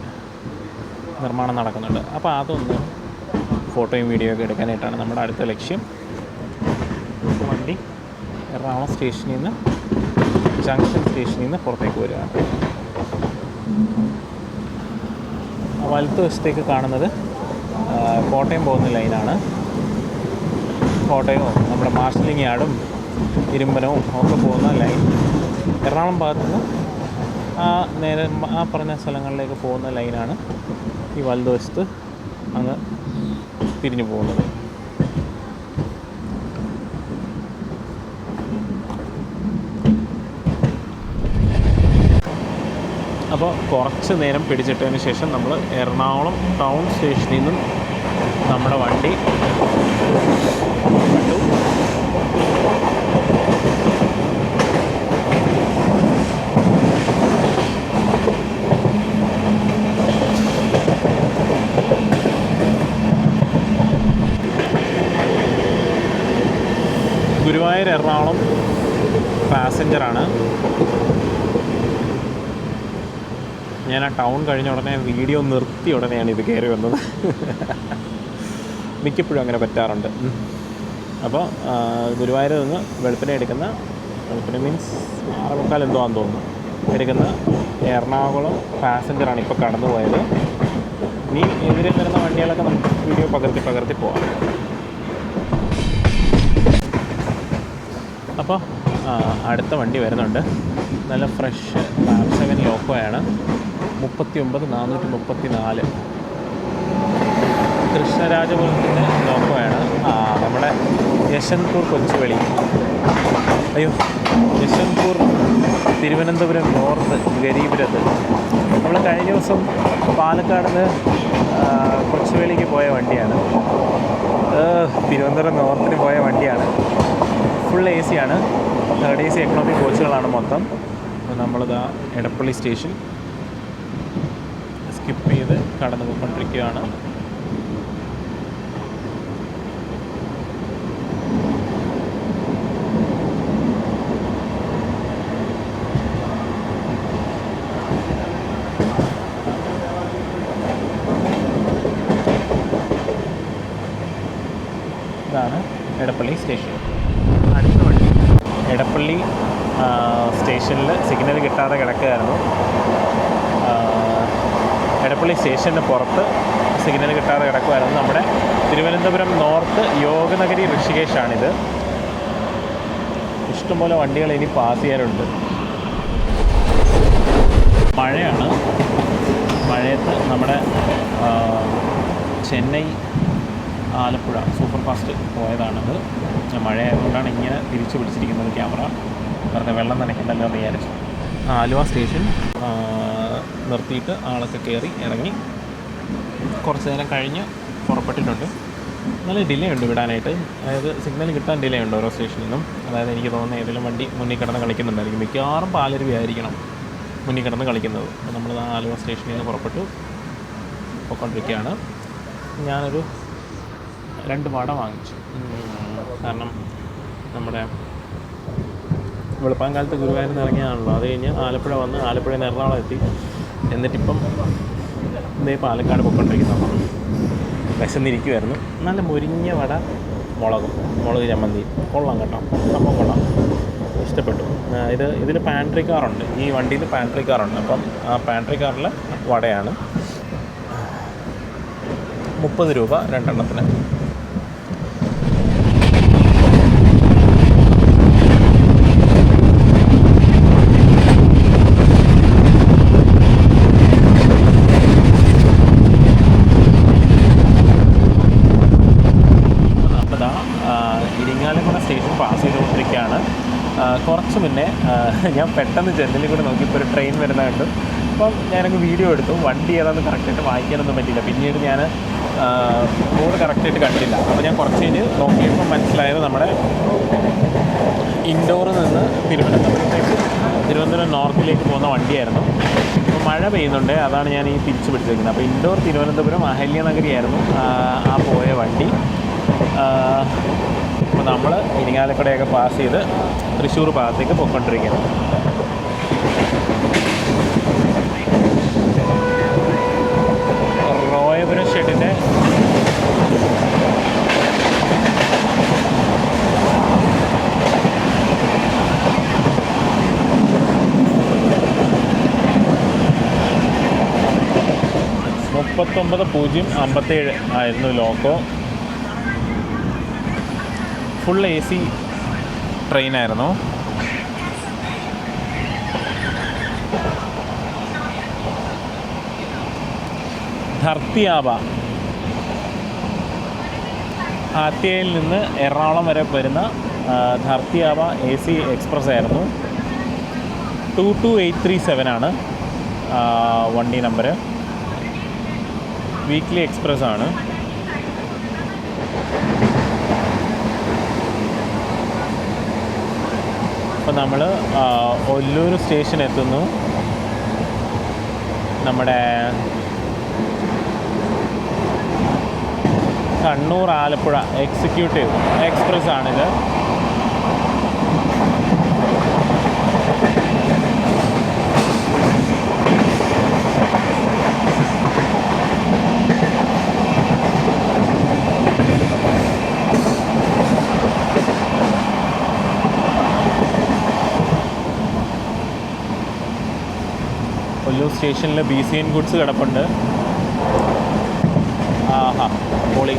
നിർമ്മാണം നടക്കുന്നുണ്ട്. അപ്പോൾ അതൊന്ന് ഫോട്ടോയും വീഡിയോ ഒക്കെ എടുക്കാനായിട്ടാണ് നമ്മുടെ അടുത്ത ലക്ഷ്യം. വണ്ടി എറണാകുളം സ്റ്റേഷനിൽ നിന്ന് ജംഗ്ഷൻ സ്റ്റേഷനിൽ നിന്ന് പുറത്തേക്ക് വരികയാണ്. വലത്ത് വശത്തേക്ക് കാണുന്നത് കോട്ടയം പോകുന്ന ലൈനാണ്. കോട്ടയവും നമ്മുടെ മാർഷലിംഗ് യാർഡും ഇരുമ്പനവും ഒക്കെ പോകുന്ന ലൈൻ. എറണാകുളം ഭാഗത്തുനിന്ന് നേരെ ആ പറഞ്ഞ സ്ഥലങ്ങളിലേക്ക് പോകുന്ന ലൈനാണ് ഈ വലതുവശത്ത് അങ്ങ് തിരിഞ്ഞു പോകുന്നത്. അപ്പോൾ കുറച്ച് നേരം പിടിച്ചിട്ടതിന് ശേഷം നമ്മൾ എറണാകുളം ടൗൺ സ്റ്റേഷനിൽ നിന്നും നമ്മുടെ വണ്ടി കണ്ടു. ഗുരുവായൂർ എറണാകുളം പാസഞ്ചറാണ്. ഞാൻ ആ ടൗൺ കഴിഞ്ഞ ഉടനെ വീഡിയോ നിർത്തി ഉടനെയാണ് ഇത് കയറി വന്നത്. മിക്കപ്പോഴും അങ്ങനെ പറ്റാറുണ്ട്. അപ്പോൾ ഗുരുവായൂർ നിന്ന് വെളുപ്പിനെ എടുക്കുന്ന, വെളുപ്പിനെ മീൻസ് 6:45 എന്തോ ആണെന്ന് തോന്നുന്നു, എടുക്കുന്ന എറണാകുളം പാസഞ്ചറാണ് ഇപ്പോൾ കടന്നു പോയത്. ഇനി എതിരെ വരുന്ന വണ്ടികളൊക്കെ നമുക്ക് വീഡിയോ പകർത്തി പോകാം. അപ്പോൾ അടുത്ത വണ്ടി വരുന്നുണ്ട്. നല്ല ഫ്രഷ് RAV7 ലോക്കോയാണ്. 39,434 കൃഷ്ണരാജപുരത്തിൻ്റെ ലോക്കോയാണ്. നമ്മുടെ യശ്വന്ത്പൂർ കൊച്ചുവേളി, യശ്വന്ത്പൂർ തിരുവനന്തപുരം നോർത്ത് ഗരീബ് രഥ്. നമ്മൾ കഴിഞ്ഞ ദിവസം പാലക്കാട് നിന്ന് കൊച്ചുവേളിക്ക് പോയ വണ്ടിയാണ്. തിരുവനന്തപുരം നോർത്തിന് പോയ വണ്ടിയാണ്. ഫുൾ AC ആണ്. 3rd AC എക്കണോമി കോച്ചുകളാണ് മൊത്തം. നമ്മളിതാ എടപ്പള്ളി സ്റ്റേഷൻ സ്കിപ്പ് ചെയ്ത് കടന്നു പോയിക്കൊണ്ടിരിക്കുകയാണ്. ഇതാണ് എടപ്പള്ളി സ്റ്റേഷൻ. അടുത്ത വണ്ടി എടപ്പള്ളി സ്റ്റേഷനിൽ സിഗ്നൽ കിട്ടാതെ കിടക്കുകയായിരുന്നു. എടപ്പള്ളി സ്റ്റേഷന് പുറത്ത് സിഗ്നൽ കിട്ടാതെ കിടക്കുമായിരുന്നു. നമ്മുടെ തിരുവനന്തപുരം നോർത്ത് യോഗനഗരി ഋഷികേശാണിത്. ഇഷ്ടംപോലെ വണ്ടികൾ ഇനി പാസ് ചെയ്യാറുണ്ട്. മഴയാണ്. മഴയത്ത് നമ്മുടെ ചെന്നൈ ആലപ്പുഴ സൂപ്പർ ഫാസ്റ്റ് പോയതാണത്. മഴയായതുകൊണ്ടാണ് ഇങ്ങനെ തിരിച്ചു പിടിച്ചിരിക്കുന്നത് ക്യാമറ. വെറുതെ വെള്ളം നനയ്ക്കണ്ടല്ലോ എന്ന് വിചാരിച്ചു. ആലുവ സ്റ്റേഷൻ നിർത്തിയിട്ട് ആളൊക്കെ കയറി ഇറങ്ങി കുറച്ച് നേരം കഴിഞ്ഞ് പുറപ്പെട്ടിട്ടുണ്ട്. നല്ല ഡിലേ ഉണ്ട് വിടാനായിട്ട്. അതായത് സിഗ്നൽ കിട്ടാൻ ഡിലേ ഉണ്ട് ഓരോ സ്റ്റേഷനിലും. അതായത് എനിക്ക് തോന്നുന്നത് ഏതെങ്കിലും വണ്ടി മുന്നിൽ കിടന്ന് കളിക്കുന്നുണ്ടായിരിക്കും. മിക്കവാറും പാലരുവിയായിരിക്കണം മുന്നിൽ കിടന്ന് കളിക്കുന്നത്. അപ്പോൾ നമ്മൾ ആലുവ സ്റ്റേഷനിൽ നിന്ന് പുറപ്പെട്ടു പോയിക്കൊണ്ടിരിക്കുകയാണ്. ഞാനൊരു 2 വട വാങ്ങിച്ചു. കാരണം നമ്മുടെ വെളുപ്പാങ്കാലത്ത് ഗുരുവായൂരിൽ നിന്ന് ഇറങ്ങിയാണല്ലോ. അത് കഴിഞ്ഞ് ആലപ്പുഴ വന്ന് ആലപ്പുഴയിൽ നിന്ന് എറണാകുളം എത്തി. എന്നിട്ടിപ്പം ഇതേ പാലക്കാട് പോയിക്കൊണ്ടിരിക്കുന്നു. വിശന്നിരിക്കുമായിരുന്നു. നല്ല മുരിഞ്ഞ വട മുളക് ചമ്മന്തി കൊള്ളാം കേട്ടോ. സംഭവം കൊള്ളാം, ഇഷ്ടപ്പെട്ടു. ഇതിൽ പാൻട്രി കാറുണ്ട്, ഈ വണ്ടിയിൽ പാൻട്രി കാറുണ്ട്. അപ്പം ആ പാൻട്രി കാറിലെ വടയാണ് 30 രൂപ 2 എണ്ണത്തിന്. ഇരിങ്ങാലക്കുട സ്റ്റേഷൻ പാസ് ചെയ്തുകൊണ്ടിരിക്കുകയാണ്. കുറച്ച് മുന്നേ ഞാൻ പെട്ടെന്ന് ജനലിൽ കൂടെ നോക്കിയപ്പോൾ ഒരു ട്രെയിൻ വരുന്നതുണ്ട്. അപ്പം ഞാനങ്ങ് വീഡിയോ എടുത്തു. വണ്ടി ഏതാണെന്ന് കറക്റ്റായിട്ട് വായിക്കാനൊന്നും പറ്റില്ല. പിന്നീട് ഞാൻ ബോർഡ് കറക്റ്റായിട്ട് കണ്ടില്ല. അപ്പോൾ ഞാൻ കുറച്ച് കഴിഞ്ഞ് നോക്കിയപ്പോൾ മനസ്സിലായത് നമ്മുടെ ഇൻഡോറിൽ നിന്ന് തിരുവനന്തപുരം നോർത്തിലേക്ക് പോകുന്ന വണ്ടിയായിരുന്നു. അപ്പോൾ മഴ പെയ്യുന്നുണ്ട്, അതാണ് ഞാൻ ഈ തിരിച്ചു പിടിച്ചിരിക്കുന്നത്. അപ്പോൾ ഇൻഡോർ തിരുവനന്തപുരം അഹല്യനഗരിയായിരുന്നു ആ പോയ വണ്ടി. അപ്പോൾ നമ്മൾ ഇരിങ്ങാലക്കുടയൊക്കെ പാസ് ചെയ്ത് തൃശ്ശൂർ ഭാഗത്തേക്ക് പോയിക്കൊണ്ടിരിക്കുകയാണ്. റോയപുരം ഷെഡിൻ്റെ (39.057) ആയിരുന്നു ലോക്കോ. Full AC ട്രെയിനായിരുന്നു. ധർത്തിയാബ ആത്യയിൽ നിന്ന് എറണാകുളം വരെ വരുന്ന ധർത്തിയാബ AC എക്സ്പ്രസ് ആയിരുന്നു. 22837 ആണ് വണ്ടി നമ്പർ. വീക്ക്ലി എക്സ്പ്രസ് ആണ്. അപ്പോൾ നമ്മൾ ഒല്ലൂർ സ്റ്റേഷൻ എത്തുന്നു. നമ്മുടെ കണ്ണൂർ ആലപ്പുഴ എക്സിക്യൂട്ടീവ് എക്സ്പ്രസ് ആണിത്. ഒല്ലൂർ സ്റ്റേഷനിൽ BCN ഗുഡ്സ് കിടപ്പുണ്ട്. പൊളി.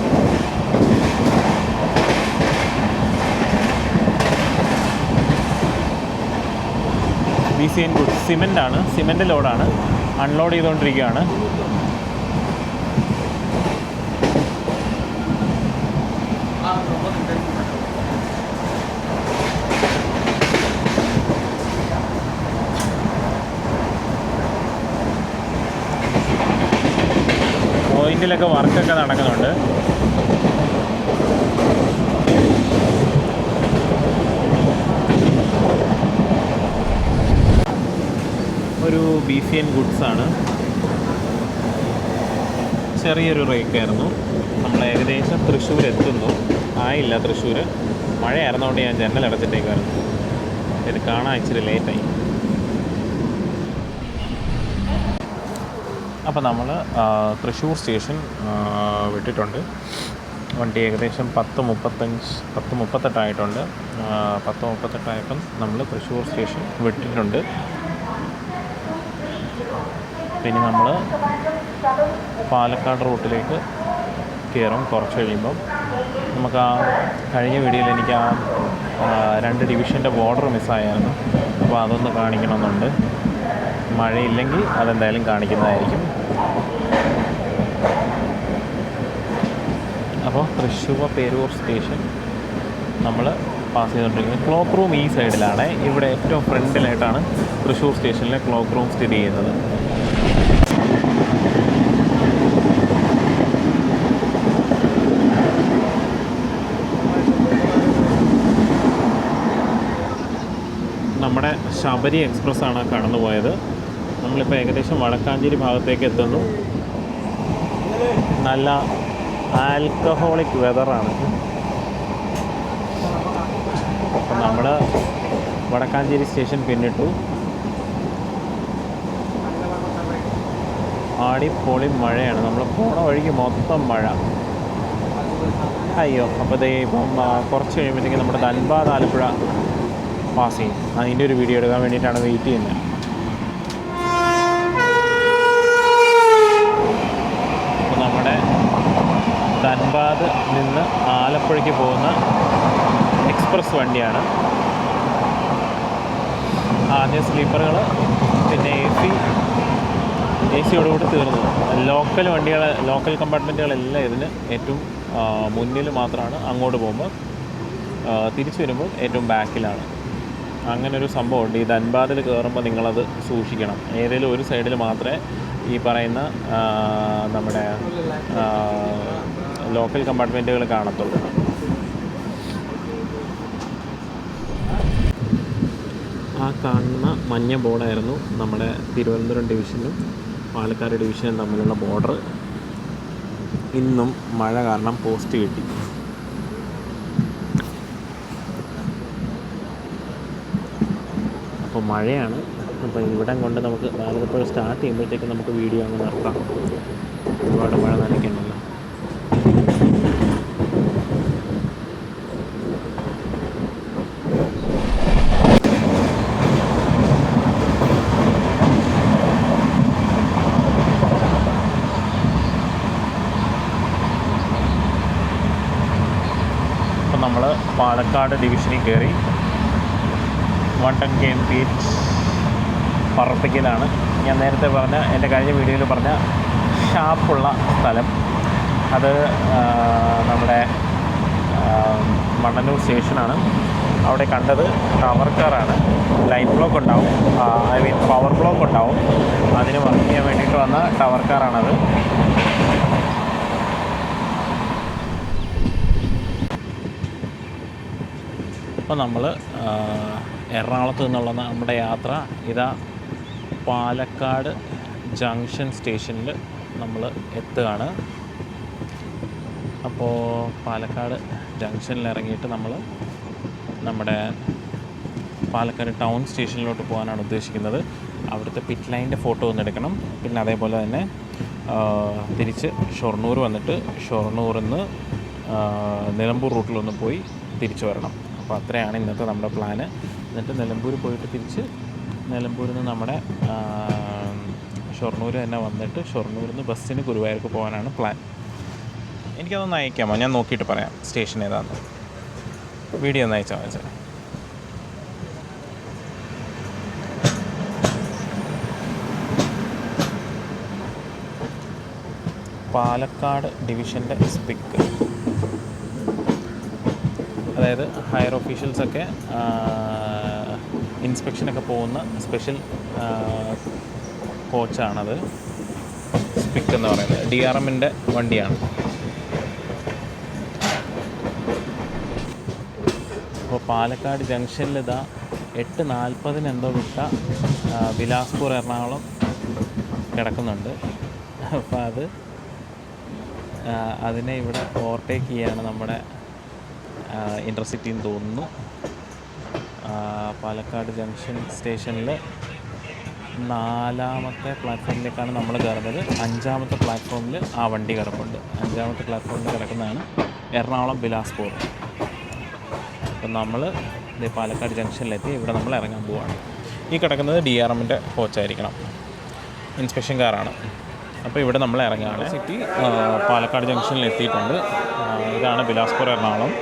BCN ഗുഡ്സ് സിമെൻ്റാണ്, സിമെൻ്റ് ലോഡാണ്. അൺലോഡ് ചെയ്തുകൊണ്ടിരിക്കുകയാണ്. പോയിന്റിലൊക്കെ വർക്കൊക്കെ നടക്കുന്നുണ്ട്. ഒരു BCN ഗുഡ്സ് ആണ്. ചെറിയൊരു റേക്കായിരുന്നു. നമ്മൾ ഏകദേശം തൃശ്ശൂർ എത്തുന്നു. ആയില്ല തൃശ്ശൂർ. മഴയായിരുന്നതുകൊണ്ട് ഞാൻ ജനൽ അടച്ചിട്ടേക്കായിരുന്നു. ഇത് കാണാൻ ഇച്ചിരി ലേറ്റായി. അപ്പോൾ നമ്മൾ തൃശ്ശൂർ സ്റ്റേഷൻ വിട്ടിട്ടുണ്ട്. വണ്ടി ഏകദേശം 10:38 ആയിട്ടുണ്ട്. 10:38 ആയപ്പം നമ്മൾ തൃശ്ശൂർ സ്റ്റേഷൻ വിട്ടിട്ടുണ്ട്. പിന്നെ നമ്മൾ പാലക്കാട് റൂട്ടിലേക്ക് കയറും കുറച്ച് കഴിയുമ്പം. നമുക്ക് കഴിഞ്ഞ വീഡിയോയിൽ എനിക്ക് 2 ഡിവിഷൻ്റെ ബോർഡർ മിസ്സായിരുന്നു. അപ്പോൾ അതൊന്ന് കാണിക്കണമെന്നുണ്ട്. മഴയില്ലെങ്കിൽ അതെന്തായാലും കാണിക്കുന്നതായിരിക്കും. അപ്പോൾ തൃശ്ശൂർ പേരൂർ സ്റ്റേഷൻ നമ്മൾ പാസ് ചെയ്തുകൊണ്ടിരിക്കുന്നത്. ക്ലോക്ക് റൂം ഈ സൈഡിലാണ്. ഇവിടെ ഏറ്റവും ഫ്രണ്ടിലായിട്ടാണ് തൃശ്ശൂർ സ്റ്റേഷനിലെ ക്ലോക്ക് റൂം സ്ഥിതി ചെയ്യുന്നത്. നമ്മുടെ ശബരി എക്സ്പ്രസ്സാണ് കടന്നുപോയത്. നമ്മളിപ്പോൾ ഏകദേശം വടക്കാഞ്ചേരി ഭാഗത്തേക്ക് എത്തുന്നു. നല്ല ആൽക്കഹോളിക് വെതറാണ്. അപ്പം നമ്മൾ വടക്കാഞ്ചേരി സ്റ്റേഷൻ പിന്നിട്ടു. ആടിപ്പൊളി മഴയാണ്. നമ്മൾ പോണ വഴിക്ക് മൊത്തം മഴ. അയ്യോ, അപ്പോൾ ദേ ഇപ്പം കുറച്ച് കഴിയുമ്പോഴത്തേക്കും നമ്മുടെ ധൻബാദ് ആലപ്പുഴ പാസ് ചെയ്യും. അതിൻ്റെ ഒരു വീഡിയോ എടുക്കാൻ വേണ്ടിയിട്ടാണ് വെയിറ്റ് ചെയ്യുന്നത്. അപ്പോൾ നമ്മുടെ ധൻബാദ് നിന്ന് ആലപ്പുഴയ്ക്ക് പോകുന്ന എക്സ്പ്രസ് വണ്ടിയാണ്. ആദ്യം സ്ലീപ്പറുകൾ, പിന്നെ എ സിയോടുകൂടി തീർന്നു. ലോക്കൽ കമ്പാർട്ട്മെൻറ്റുകളെല്ലാം ഇതിന് ഏറ്റവും മുന്നിൽ മാത്രമാണ്. അങ്ങോട്ട് പോകുമ്പോൾ തിരിച്ചു വരുമ്പോൾ ഏറ്റവും ബാക്കിലാണ്. അങ്ങനൊരു സംഭവമുണ്ട്. ഈ ധൻബാദിൽ കയറുമ്പോൾ നിങ്ങളത് സൂക്ഷിക്കണം. ഏതെങ്കിലും ഒരു സൈഡിൽ മാത്രമേ ഈ പറയുന്ന നമ്മുടെ ലോക്കൽ കമ്പാർട്ട്മെൻറ്റുകൾ കാണത്തുള്ളൂ. ആ കാണുന്ന മഞ്ഞ ബോർഡായിരുന്നു നമ്മുടെ തിരുവനന്തപുരം ഡിവിഷനും പാലക്കാട് ഡിവിഷനും തമ്മിലുള്ള ബോർഡർ. ഇന്നും മഴ കാരണം പോസ്റ്റ് കിട്ടി. അപ്പോൾ മഴയാണ്. അപ്പോൾ ഇവിടം കൊണ്ട് നമുക്ക് ഭാരതപ്പുഴ സ്റ്റാർട്ട് ചെയ്യുമ്പോഴത്തേക്ക് നമുക്ക് വീഡിയോ അങ്ങ് നിർത്താം. ഒരുപാട് മഴ നനയ്ക്കണ്ടല്ലോ. അപ്പം നമ്മൾ പാലക്കാട് ഡിവിഷനിൽ കയറി. 110 km പറപ്പിക്കലാണ്. ഞാൻ നേരത്തെ പറഞ്ഞ, എൻ്റെ കഴിഞ്ഞ വീഡിയോയിൽ പറഞ്ഞ ഷാപ്പുള്ള സ്ഥലം. അത് നമ്മുടെ മണ്ണന്നൂർ സ്റ്റേഷനാണ്. അവിടെ കണ്ടത് ടവർ കാറാണ്. ലൈറ്റ് ബ്ലോക്ക് ഉണ്ടാവും, പവർ ബ്ലോക്ക് ഉണ്ടാവും. അതിന് വർക്ക് ചെയ്യാൻ വേണ്ടിയിട്ട് വന്ന ടവർ കാറാണത്. അപ്പോൾ നമ്മൾ എറണാകുളത്ത് നിന്നുള്ള നമ്മുടെ യാത്ര ഇതാ പാലക്കാട് ജംഗ്ഷൻ സ്റ്റേഷനിൽ നമ്മൾ എത്തുകയാണ്. അപ്പോൾ പാലക്കാട് ജംഗ്ഷനിൽ ഇറങ്ങിയിട്ട് നമ്മൾ നമ്മുടെ പാലക്കാട് ടൗൺ സ്റ്റേഷനിലോട്ട് പോകാനാണ് ഉദ്ദേശിക്കുന്നത്. അവിടുത്തെ പിറ്റ് ലൈനിൻ്റെ ഫോട്ടോ ഒന്ന് എടുക്കണം. പിന്നെ അതേപോലെ തന്നെ തിരിച്ച് ഷൊർണൂർ വന്നിട്ട് ഷൊർണൂരിൽ നിന്ന് നിലമ്പൂർ റൂട്ടിലൊന്ന് പോയി തിരിച്ചു വരണം. അപ്പോൾ അത്രയാണ് ഇന്നത്തെ നമ്മുടെ പ്ലാന്. എന്നിട്ട് നിലമ്പൂർ പോയിട്ട് തിരിച്ച് നിലമ്പൂരിൽ നിന്ന് നമ്മുടെ ഷൊർണൂർ തന്നെ വന്നിട്ട് ഷൊർണൂരിൽ നിന്ന് ബസ്സിന് ഗുരുവായൂർക്ക് പോകാനാണ് പ്ലാൻ. എനിക്കതൊന്ന് അയക്കാമോ? ഞാൻ നോക്കിയിട്ട് പറയാം സ്റ്റേഷൻ ഏതാണെന്ന്. വീഡിയോ ഒന്ന് അയച്ചാൽ മതി. പാലക്കാട് ഡിവിഷൻ്റെ സ്പിക്ക്, അതായത് ഹയർ ഓഫീഷ്യൽസൊക്കെ ഇൻസ്പെക്ഷനൊക്കെ പോകുന്ന സ്പെഷ്യൽ കോച്ചാണത്. സ്പിക്ക് എന്ന് പറയുന്നത് DRMൻ്റെ വണ്ടിയാണ്. അപ്പോൾ പാലക്കാട് ജംഗ്ഷനിൽ ഇതാ 8:40 എന്തോ വിട്ട ബിലാസ്പൂർ എറണാകുളം കിടക്കുന്നുണ്ട്. അപ്പോൾ അതിനെ ഇവിടെ ഓവർടേക്ക് ചെയ്യാണ് നമ്മുടെ ഇൻ്റർസിറ്റിന്ന് തോന്നുന്നു. പാലക്കാട് ജംഗ്ഷൻ സ്റ്റേഷനിൽ 4ാമത്തെ പ്ലാറ്റ്ഫോമിലേക്കാണ് നമ്മൾ കയറുന്നത്. 5ാമത്തെ പ്ലാറ്റ്ഫോമിൽ ആ വണ്ടി കിടപ്പുണ്ട്. 5ാമത്തെ പ്ലാറ്റ്ഫോമിൽ കിടക്കുന്നതാണ് എറണാകുളം ബിലാസ്പൂർ. അപ്പം നമ്മൾ പാലക്കാട് ജംഗ്ഷനിലെത്തി. ഇവിടെ നമ്മൾ ഇറങ്ങാൻ പോവുകയാണ്. ഈ കിടക്കുന്നത് DRMൻ്റെ കോച്ചായിരിക്കണം, ഇൻസ്പെക്ഷൻ കാറാണ്. അപ്പോൾ ഇവിടെ നമ്മൾ ഇറങ്ങുകയാണ്. സിറ്റി പാലക്കാട് ജംഗ്ഷനിൽ എത്തിയിട്ടുണ്ട്. ഇതാണ് ബിലാസ്പൂർ എറണാകുളം.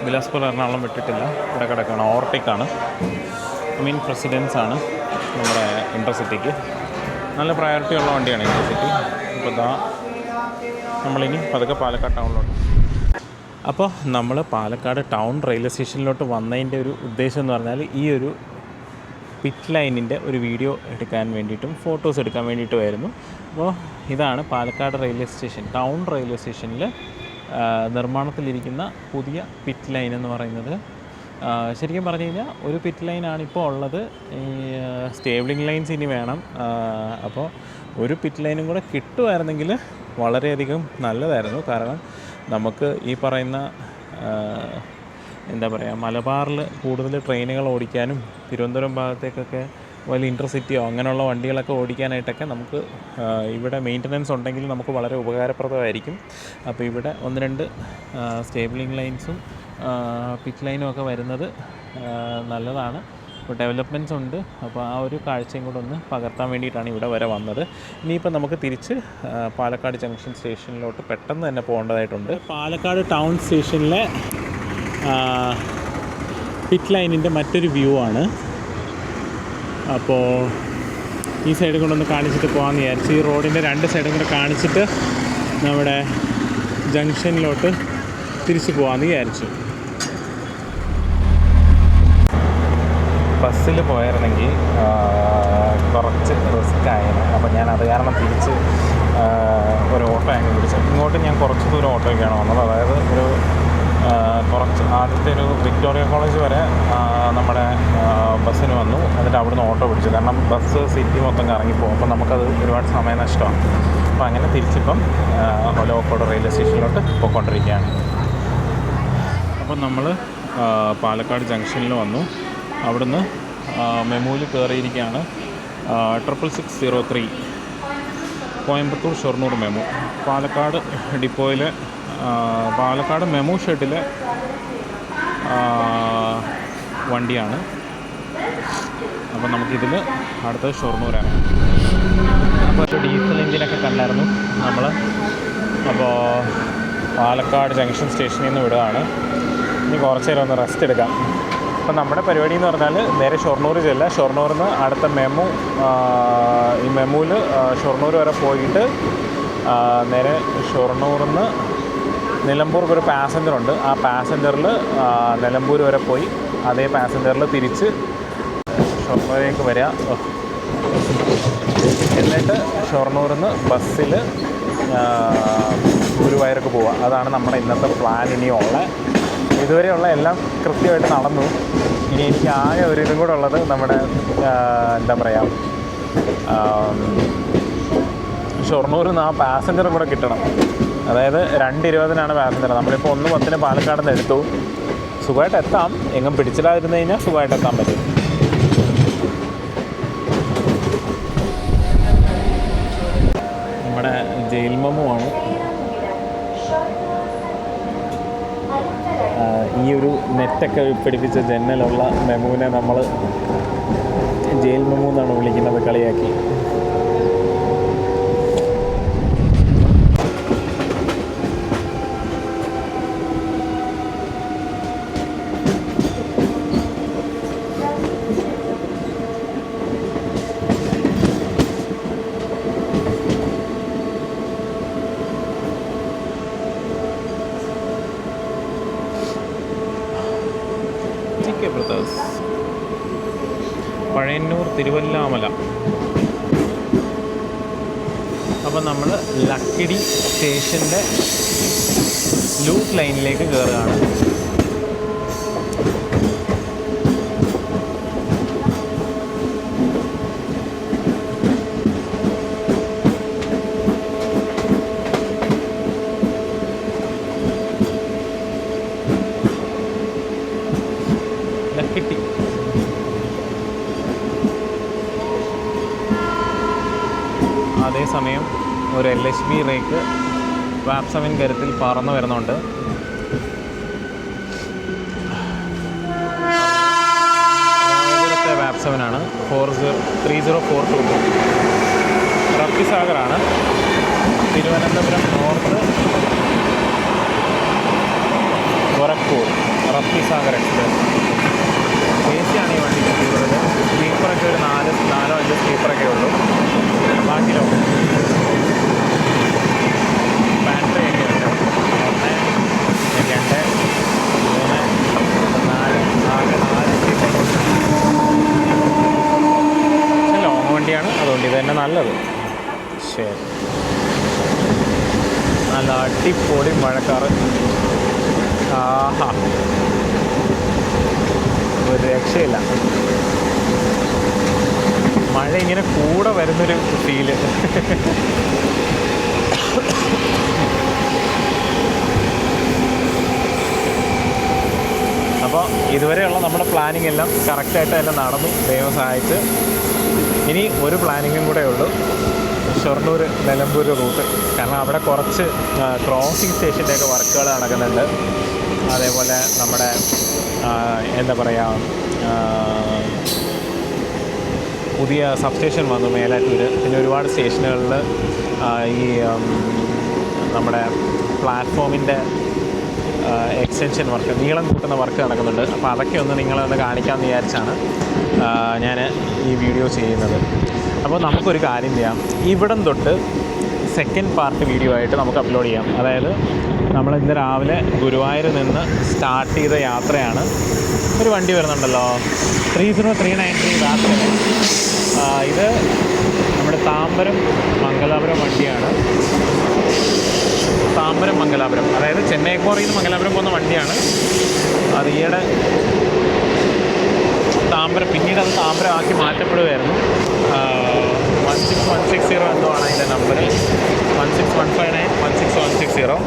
ബിലാസ്പൂർ എറണാകുളം വിട്ടിട്ടില്ല, ഇവിടെ കിടക്കുകയാണ്. ഓവർടേക്കാണ്, പ്രസിഡൻസ് ആണ് നമ്മുടെ ഇൻ്റർസിറ്റിക്ക്. നല്ല പ്രയോറിറ്റി ഉള്ള വണ്ടിയാണ് ഇൻ്റർസിറ്റി. അപ്പോൾ ഇതാ നമ്മളിനി പതുക്കെ പാലക്കാട് ടൗണിലോട്ട്. അപ്പോൾ നമ്മൾ പാലക്കാട് ടൗൺ റെയിൽവേ സ്റ്റേഷനിലോട്ട് വന്നതിൻ്റെ ഒരു ഉദ്ദേശം എന്ന് പറഞ്ഞാൽ ഈ ഒരു പിറ്റ് ലൈനിൻ്റെ ഒരു വീഡിയോ എടുക്കാൻ വേണ്ടിയിട്ടും ഫോട്ടോസ് എടുക്കാൻ വേണ്ടിയിട്ടുമായിരുന്നു. അപ്പോൾ ഇതാണ് Palakkad railway station, town railway സ്റ്റേഷനിൽ നിർമ്മാണത്തിലിരിക്കുന്ന പുതിയ പിറ്റ് ലൈൻ എന്ന് പറയുന്നത്. ശരിക്കും പറഞ്ഞു കഴിഞ്ഞാൽ ഒരു പിറ്റ് ലൈനാണ് ഇപ്പോൾ ഉള്ളത്. ഈ സ്റ്റേബിളിംഗ് ലൈൻസ് ഇനി വേണം. അപ്പോൾ ഒരു പിറ്റ് ലൈനും കൂടെ കിട്ടുമായിരുന്നെങ്കിൽ വളരെയധികം നല്ലതായിരുന്നു. കാരണം നമുക്ക് ഈ പറയുന്ന എന്താ പറയുക, മലബാറിൽ കൂടുതൽ ട്രെയിനുകൾ ഓടിക്കാനും തിരുവനന്തപുരം ഭാഗത്തേക്കൊക്കെ വലിയ ഇൻ്റർസിറ്റിയോ അങ്ങനെയുള്ള വണ്ടികളൊക്കെ ഓടിക്കാനായിട്ടൊക്കെ നമുക്ക് ഇവിടെ മെയിൻ്റനൻസ് ഉണ്ടെങ്കിൽ നമുക്ക് വളരെ ഉപകാരപ്രദമായിരിക്കും. അപ്പോൾ ഇവിടെ 1-2 സ്റ്റേബിളിംഗ് ലൈൻസും പിറ്റ് ലൈനും ഒക്കെ വരുന്നത് നല്ലതാണ്. ഇപ്പോൾ ഡെവലപ്മെൻറ്റ്സ് ഉണ്ട്. അപ്പോൾ ആ ഒരു കാഴ്ചയും കൂടെ ഒന്ന് പകർത്താൻ വേണ്ടിയിട്ടാണ് ഇവിടെ വരെ വന്നത്. ഇനിയിപ്പോൾ നമുക്ക് തിരിച്ച് പാലക്കാട് ജംഗ്ഷൻ സ്റ്റേഷനിലോട്ട് പെട്ടെന്ന് തന്നെ പോകേണ്ടതായിട്ടുണ്ട്. പാലക്കാട് ടൗൺ സ്റ്റേഷനിലെ പിറ്റ് ലൈനിൻ്റെ മറ്റൊരു വ്യൂ ആണ്. അപ്പോൾ ഈ സൈഡ് കൊണ്ടൊന്ന് കാണിച്ചിട്ട് പോകാമെന്ന് വിചാരിച്ചു. ഈ റോഡിൻ്റെ 2 സൈഡും കൂടെ കാണിച്ചിട്ട് നമ്മുടെ ജംഗ്ഷനിലോട്ട് തിരിച്ച് പോകാമെന്ന് വിചാരിച്ചു. ബസ്സിൽ പോയായിരുന്നെങ്കിൽ കുറച്ച് റിസ്ക് ആയിരുന്നു. അപ്പോൾ ഞാൻ അത് കാരണം തിരിച്ച് ഒരു ഓട്ടോ അങ്ങ് പിടിച്ചു. ഇങ്ങോട്ട് ഞാൻ കുറച്ച് ദൂരം ഓട്ടോയ്ക്കാണ് വന്നത്. അതായത് ഒരു കുറച്ച് ആദ്യത്തെ ഒരു വിക്ടോറിയ കോളേജ് വരെ നമ്മുടെ ബസ്സിന് വന്നു. എന്നിട്ട് അവിടുന്ന് ഓട്ടോ പിടിച്ചു. കാരണം ബസ് സിറ്റി മൊത്തം കറങ്ങിപ്പോകും. അപ്പോൾ നമുക്കത് ഒരുപാട് സമയം നഷ്ടമാണ്. അപ്പോൾ അങ്ങനെ തിരിച്ചിപ്പം ഒലവക്കോട് റെയിൽവേ സ്റ്റേഷനിലോട്ട് പോയിക്കൊണ്ടിരിക്കുകയാണ്. അപ്പം നമ്മൾ പാലക്കാട് ജംഗ്ഷനിൽ വന്നു. അവിടുന്ന് മെമുവിൽ കയറിയിരിക്കുകയാണ്. 66603 കോയമ്പത്തൂർ ഷൊർണൂർ മെമു. പാലക്കാട് ഡിപ്പോയിലെ പാലക്കാട് മെമു ഷെഡിലെ വണ്ടിയാണ്. അപ്പോൾ നമുക്കിതിൽ അടുത്തത് ഷൊർണൂരാണ്. അപ്പോൾ ഒരു ഡീസൽ എഞ്ചിനൊക്കെ കണ്ടായിരുന്നു നമ്മൾ. അപ്പോൾ പാലക്കാട് ജംഗ്ഷൻ സ്റ്റേഷനിൽ നിന്ന് വിടുകയാണ്. ഇനി കുറച്ച് നേരം ഒന്ന് റെസ്റ്റ് എടുക്കാം. അപ്പോൾ നമ്മുടെ പരിപാടി എന്ന് പറഞ്ഞാൽ നേരെ ഷൊർണൂർ ചെല്ലുക. ഷൊർണൂരിൽ നിന്ന് അടുത്ത മെമു, ഈ മെമുവിൽ ഷൊർണൂർ വരെ പോയിട്ട് നേരെ ഷൊർണൂരിൽ നിന്ന് നിലമ്പൂർക്ക് ഒരു പാസഞ്ചറുണ്ട്. ആ പാസഞ്ചറിൽ നിലമ്പൂർ വരെ പോയി അതേ പാസഞ്ചറിൽ തിരിച്ച് ഷൊർണൂരേക്ക് വരിക. എന്നിട്ട് ഷൊർണൂരിൽ നിന്ന് ബസ്സിൽ ഗുരുവായൂർക്ക് പോവുക. അതാണ് നമ്മുടെ ഇന്നത്തെ പ്ലാൻ. ഇനിയുള്ള ഇതുവരെയുള്ള എല്ലാം കൃത്യമായിട്ട് നടന്നു. ഇനി എനിക്ക് ആകെ ഒരു ഇതും കൂടെ ഉള്ളത് നമ്മുടെ എന്താ പറയുക, ഷൊർണൂരിൽ നിന്ന് ആ പാസഞ്ചറും കൂടെ കിട്ടണം. അതായത് 2:20 പാസഞ്ചർ. നമ്മളിപ്പോൾ 1:10 പാലക്കാട് നിന്ന് എടുത്തു. സുഖമായിട്ട് എത്താം. എങ്ങും പിടിച്ചിടാതിരുന്നു കഴിഞ്ഞാൽ സുഖമായിട്ട് എത്താൻ പറ്റും. നമ്മുടെ ജയിൽ മെമുവാണ്. ഈ ഒരു നെറ്റൊക്കെ പിടിപ്പിച്ച ജനലുള്ള മെമുവിനെ നമ്മൾ ജയിൽ മെമു എന്നാണ് വിളിക്കുന്നത്, കളിയാക്കി. ബ്രദേഴ്സ്, പഴയന്നൂർ തിരുവല്ലാമല. അപ്പോൾ നമ്മൾ ലക്കിടി സ്റ്റേഷൻ്റെ ലൂപ്പ് ലൈനിലേക്ക് കയറുകയാണ്. ലക്കിടി അതേസമയം ഒരു LHB റേക്ക് വാപ്സവിൻ കരുത്തിൽ പറന്നു വരുന്നുണ്ട്. വാപ്സവനാണ് 30422. റപ്തിസാഗറാണ്. Thiruvananthapuram north Gorakhpur Raptisagar express. A C ആണ് ഈ വണ്ടി കിട്ടിയിട്ടുള്ളത്. സ്ലീപ്പറൊക്കെ ഒരു 4-5 സ്ലീപ്പറൊക്കെ ഉള്ളൂ. ബാക്കിലോ ബാറ്ററി ഒക്കെ ഉണ്ട്. 1, 2, 3, 4, ആകെ 4 സ്ലീപ്പർ. ലോങ് വണ്ടിയാണ്, അതുകൊണ്ട് ഇത് തന്നെ നല്ലത്. ശരി, നല്ല അടിപൊളി മഴക്കാറ്. ആഹാ, ഒരു രക്ഷയില്ല. മഴ ഇങ്ങനെ കൂടെ വരുന്നൊരു ഫീല്. അപ്പോൾ ഇതുവരെയുള്ള നമ്മുടെ പ്ലാനിങ് എല്ലാം കറക്റ്റായിട്ട് തന്നെ നടന്നു, ദൈവം സഹായിച്ച്. ഇനി ഒരു പ്ലാനിങ്ങും കൂടെ ഉള്ളൂ, ഷൊർണൂർ നിലമ്പൂർ റൂട്ട്. കാരണം അവിടെ കുറച്ച് ക്രോസിംഗ് സ്റ്റേഷൻ്റെയൊക്കെ വർക്കുകൾ നടക്കുന്നുണ്ട്. അതേപോലെ നമ്മുടെ എന്താ പറയുക, പുതിയ സബ്സ്റ്റേഷൻ വന്നു മേലാറ്റൂർ. പിന്നെ ഒരുപാട് സ്റ്റേഷനുകളിൽ ഈ നമ്മുടെ പ്ലാറ്റ്ഫോമിൻ്റെ എക്സ്റ്റൻഷൻ വർക്ക്, നീളം കൂട്ടുന്ന വർക്ക് നടക്കുന്നുണ്ട്. അപ്പോൾ അതൊക്കെ ഒന്ന് നിങ്ങളൊന്ന് കാണിക്കാമെന്ന് വിചാരിച്ചാണ് ഞാൻ ഈ വീഡിയോ ചെയ്യുന്നത്. അപ്പോൾ നമുക്കൊരു കാര്യം ചെയ്യാം, ഇവിടം തൊട്ട് സെക്കൻഡ് പാർട്ട് വീഡിയോ ആയിട്ട് നമുക്ക് അപ്ലോഡ് ചെയ്യാം. അതായത് നമ്മൾ ഇന്ന് രാവിലെ ഗുരുവായൂർ നിന്ന് സ്റ്റാർട്ട് ചെയ്ത യാത്രയാണ്. ഒരു വണ്ടി വരുന്നുണ്ടല്ലോ, 30393 രാത്രി. ഇത് നമ്മുടെ താമ്പരം മംഗലാപുരം വണ്ടിയാണ്. താമ്പരം മംഗലാപുരം, അതായത് ചെന്നൈ കോറിയിൽ നിന്ന് മംഗലാപുരം പോകുന്ന വണ്ടിയാണ്. അത് ഈയിടെ താമ്പരം, പിന്നീട് അത് താമ്പരം ആക്കി മാറ്റപ്പെടുകയായിരുന്നു. 16160 എന്തോ ആണ് അതിൻ്റെ നമ്പർ. 16159 16160.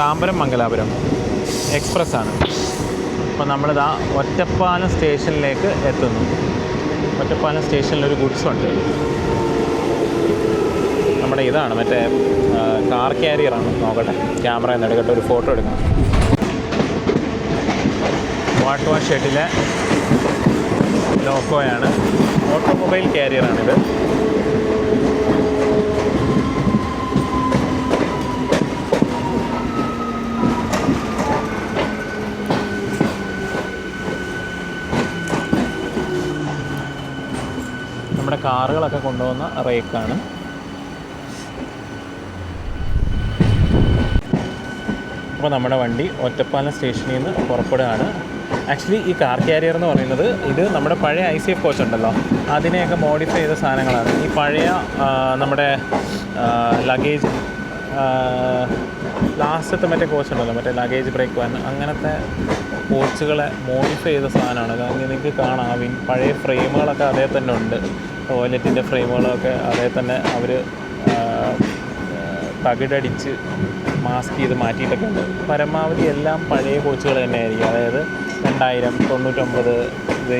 താമ്പരം മംഗലാപുരം എക്സ്പ്രസ്സാണ്. അപ്പോൾ നമ്മളിതാ ഒറ്റപ്പാലം സ്റ്റേഷനിലേക്ക് എത്തുന്നു. ഒറ്റപ്പാലം സ്റ്റേഷനിലൊരു ഗുഡ്സ് ഉണ്ട്. നമ്മുടെ ഇതാണ്, മറ്റേ കാർ ക്യാരിയറാണ്. നോക്കട്ടെ, ക്യാമറ എന്ന് എടുക്കട്ടെ, ഒരു ഫോട്ടോ എടുക്കണം. വാട്ടുവ ഷെഡിലെ ലോക്കോയാണ്. ഓട്ടോമൊബൈൽ ക്യാരിയറാണിത്. നമ്മുടെ കാറുകളൊക്കെ കൊണ്ടുപോകുന്ന റേക്കാണ്. അപ്പോൾ നമ്മുടെ വണ്ടി ഒറ്റപ്പാലം സ്റ്റേഷനിൽ നിന്ന് പുറപ്പെടുകയാണ്. ആക്ച്വലി ഈ കാർ ക്യാരിയർ എന്ന് പറയുന്നത് ഇത് നമ്മുടെ പഴയ ICF കോച്ച് ഉണ്ടല്ലോ, അതിനെയൊക്കെ മോഡിഫൈ ചെയ്ത സാധനങ്ങളാണ്. ഈ പഴയ നമ്മുടെ ലഗേജ് ലാസ്റ്റത്തെ മറ്റേ കോച്ച് ഉണ്ടല്ലോ, മറ്റേ ലഗേജ് ബ്രേക്ക് വാൻ, അങ്ങനത്തെ കോച്ചുകളെ മോഡിഫൈ ചെയ്ത സാധനമാണ്. കാരണം നിങ്ങൾക്ക് കാണാം പഴയ ഫ്രെയിമുകളൊക്കെ അതേ തന്നെ ഉണ്ട്. ടോയ്ലറ്റിൻ്റെ ഫ്രെയിമുകളൊക്കെ അതേ തന്നെ അവർ തകിടടിച്ച് മാസ്ക് ചെയ്ത് മാറ്റിയിട്ടൊക്കെ ഉണ്ട്. പരമാവധി എല്ലാം പഴയ കോച്ചുകൾ തന്നെയായിരിക്കും. അതായത് 2000, 99,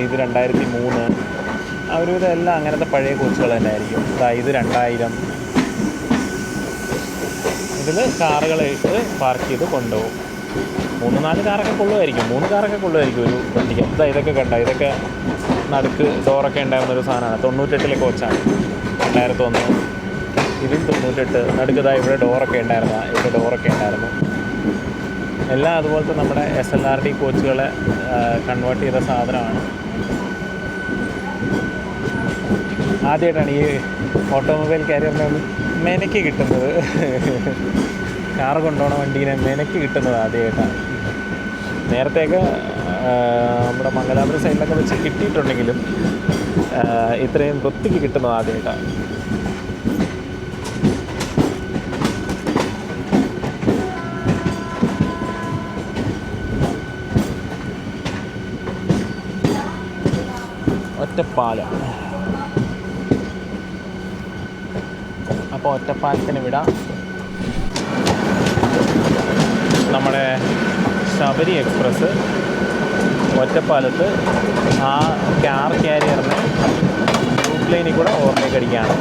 ഇത് 2003, ഇതെല്ലാം അങ്ങനത്തെ പഴയ കോച്ചുകൾ തന്നെയായിരിക്കും. ഇത് 2000. ഇതിൽ കാറുകളായിട്ട് പാർക്ക് ചെയ്ത് കൊണ്ടുപോകും. 3-4 കാറൊക്കെ കൊള്ളുമായിരിക്കും, 3 കാറൊക്കെ കൊള്ളുമായിരിക്കും ഒരു വണ്ടിക്ക്. ഇതൊക്കെ കണ്ട, ഇതൊക്കെ നടുക്ക് ഡോറൊക്കെ ഉണ്ടായിരുന്നൊരു സാധനമാണ്. 98-ലെ കോച്ചാണ്, 2001. ഇതും 98. നടുക്കതായി ഇവിടെ ഡോറൊക്കെ ഉണ്ടായിരുന്നു. എല്ലാം അതുപോലത്തെ നമ്മുടെ SLRD കോച്ചുകളെ കൺവേർട്ട് ചെയ്ത സാധനമാണ്. ആദ്യമായിട്ടാണ് ഈ ഓട്ടോമൊബൈൽ കാരിയറിനെ മെനക്ക് കിട്ടുന്നത്. കാറ് കൊണ്ടുപോകണ വണ്ടീനെ മെനക്ക് കിട്ടുന്നത് ആദ്യമായിട്ടാണ്. നേരത്തെയൊക്കെ നമ്മുടെ മംഗലാപുരം സൈഡിലൊക്കെ വെച്ച് കിട്ടിയിട്ടുണ്ടെങ്കിലും ഇത്രയും വൃത്തിക്ക് കിട്ടുന്നത് ആദ്യമായിട്ടാണ്. ഒറ്റപ്പാലം. അപ്പോൾ ഒറ്റപ്പാലത്തിന് വിടാം. നമ്മുടെ ശബരി എക്സ്പ്രസ് ഒറ്റപ്പാലത്ത് ആ കാർ ക്യാരിയറിനെ ലൂപ്പ് ലൈനിൽ കൂടെ ഓവർടേക്ക് അടിക്കുകയാണ്.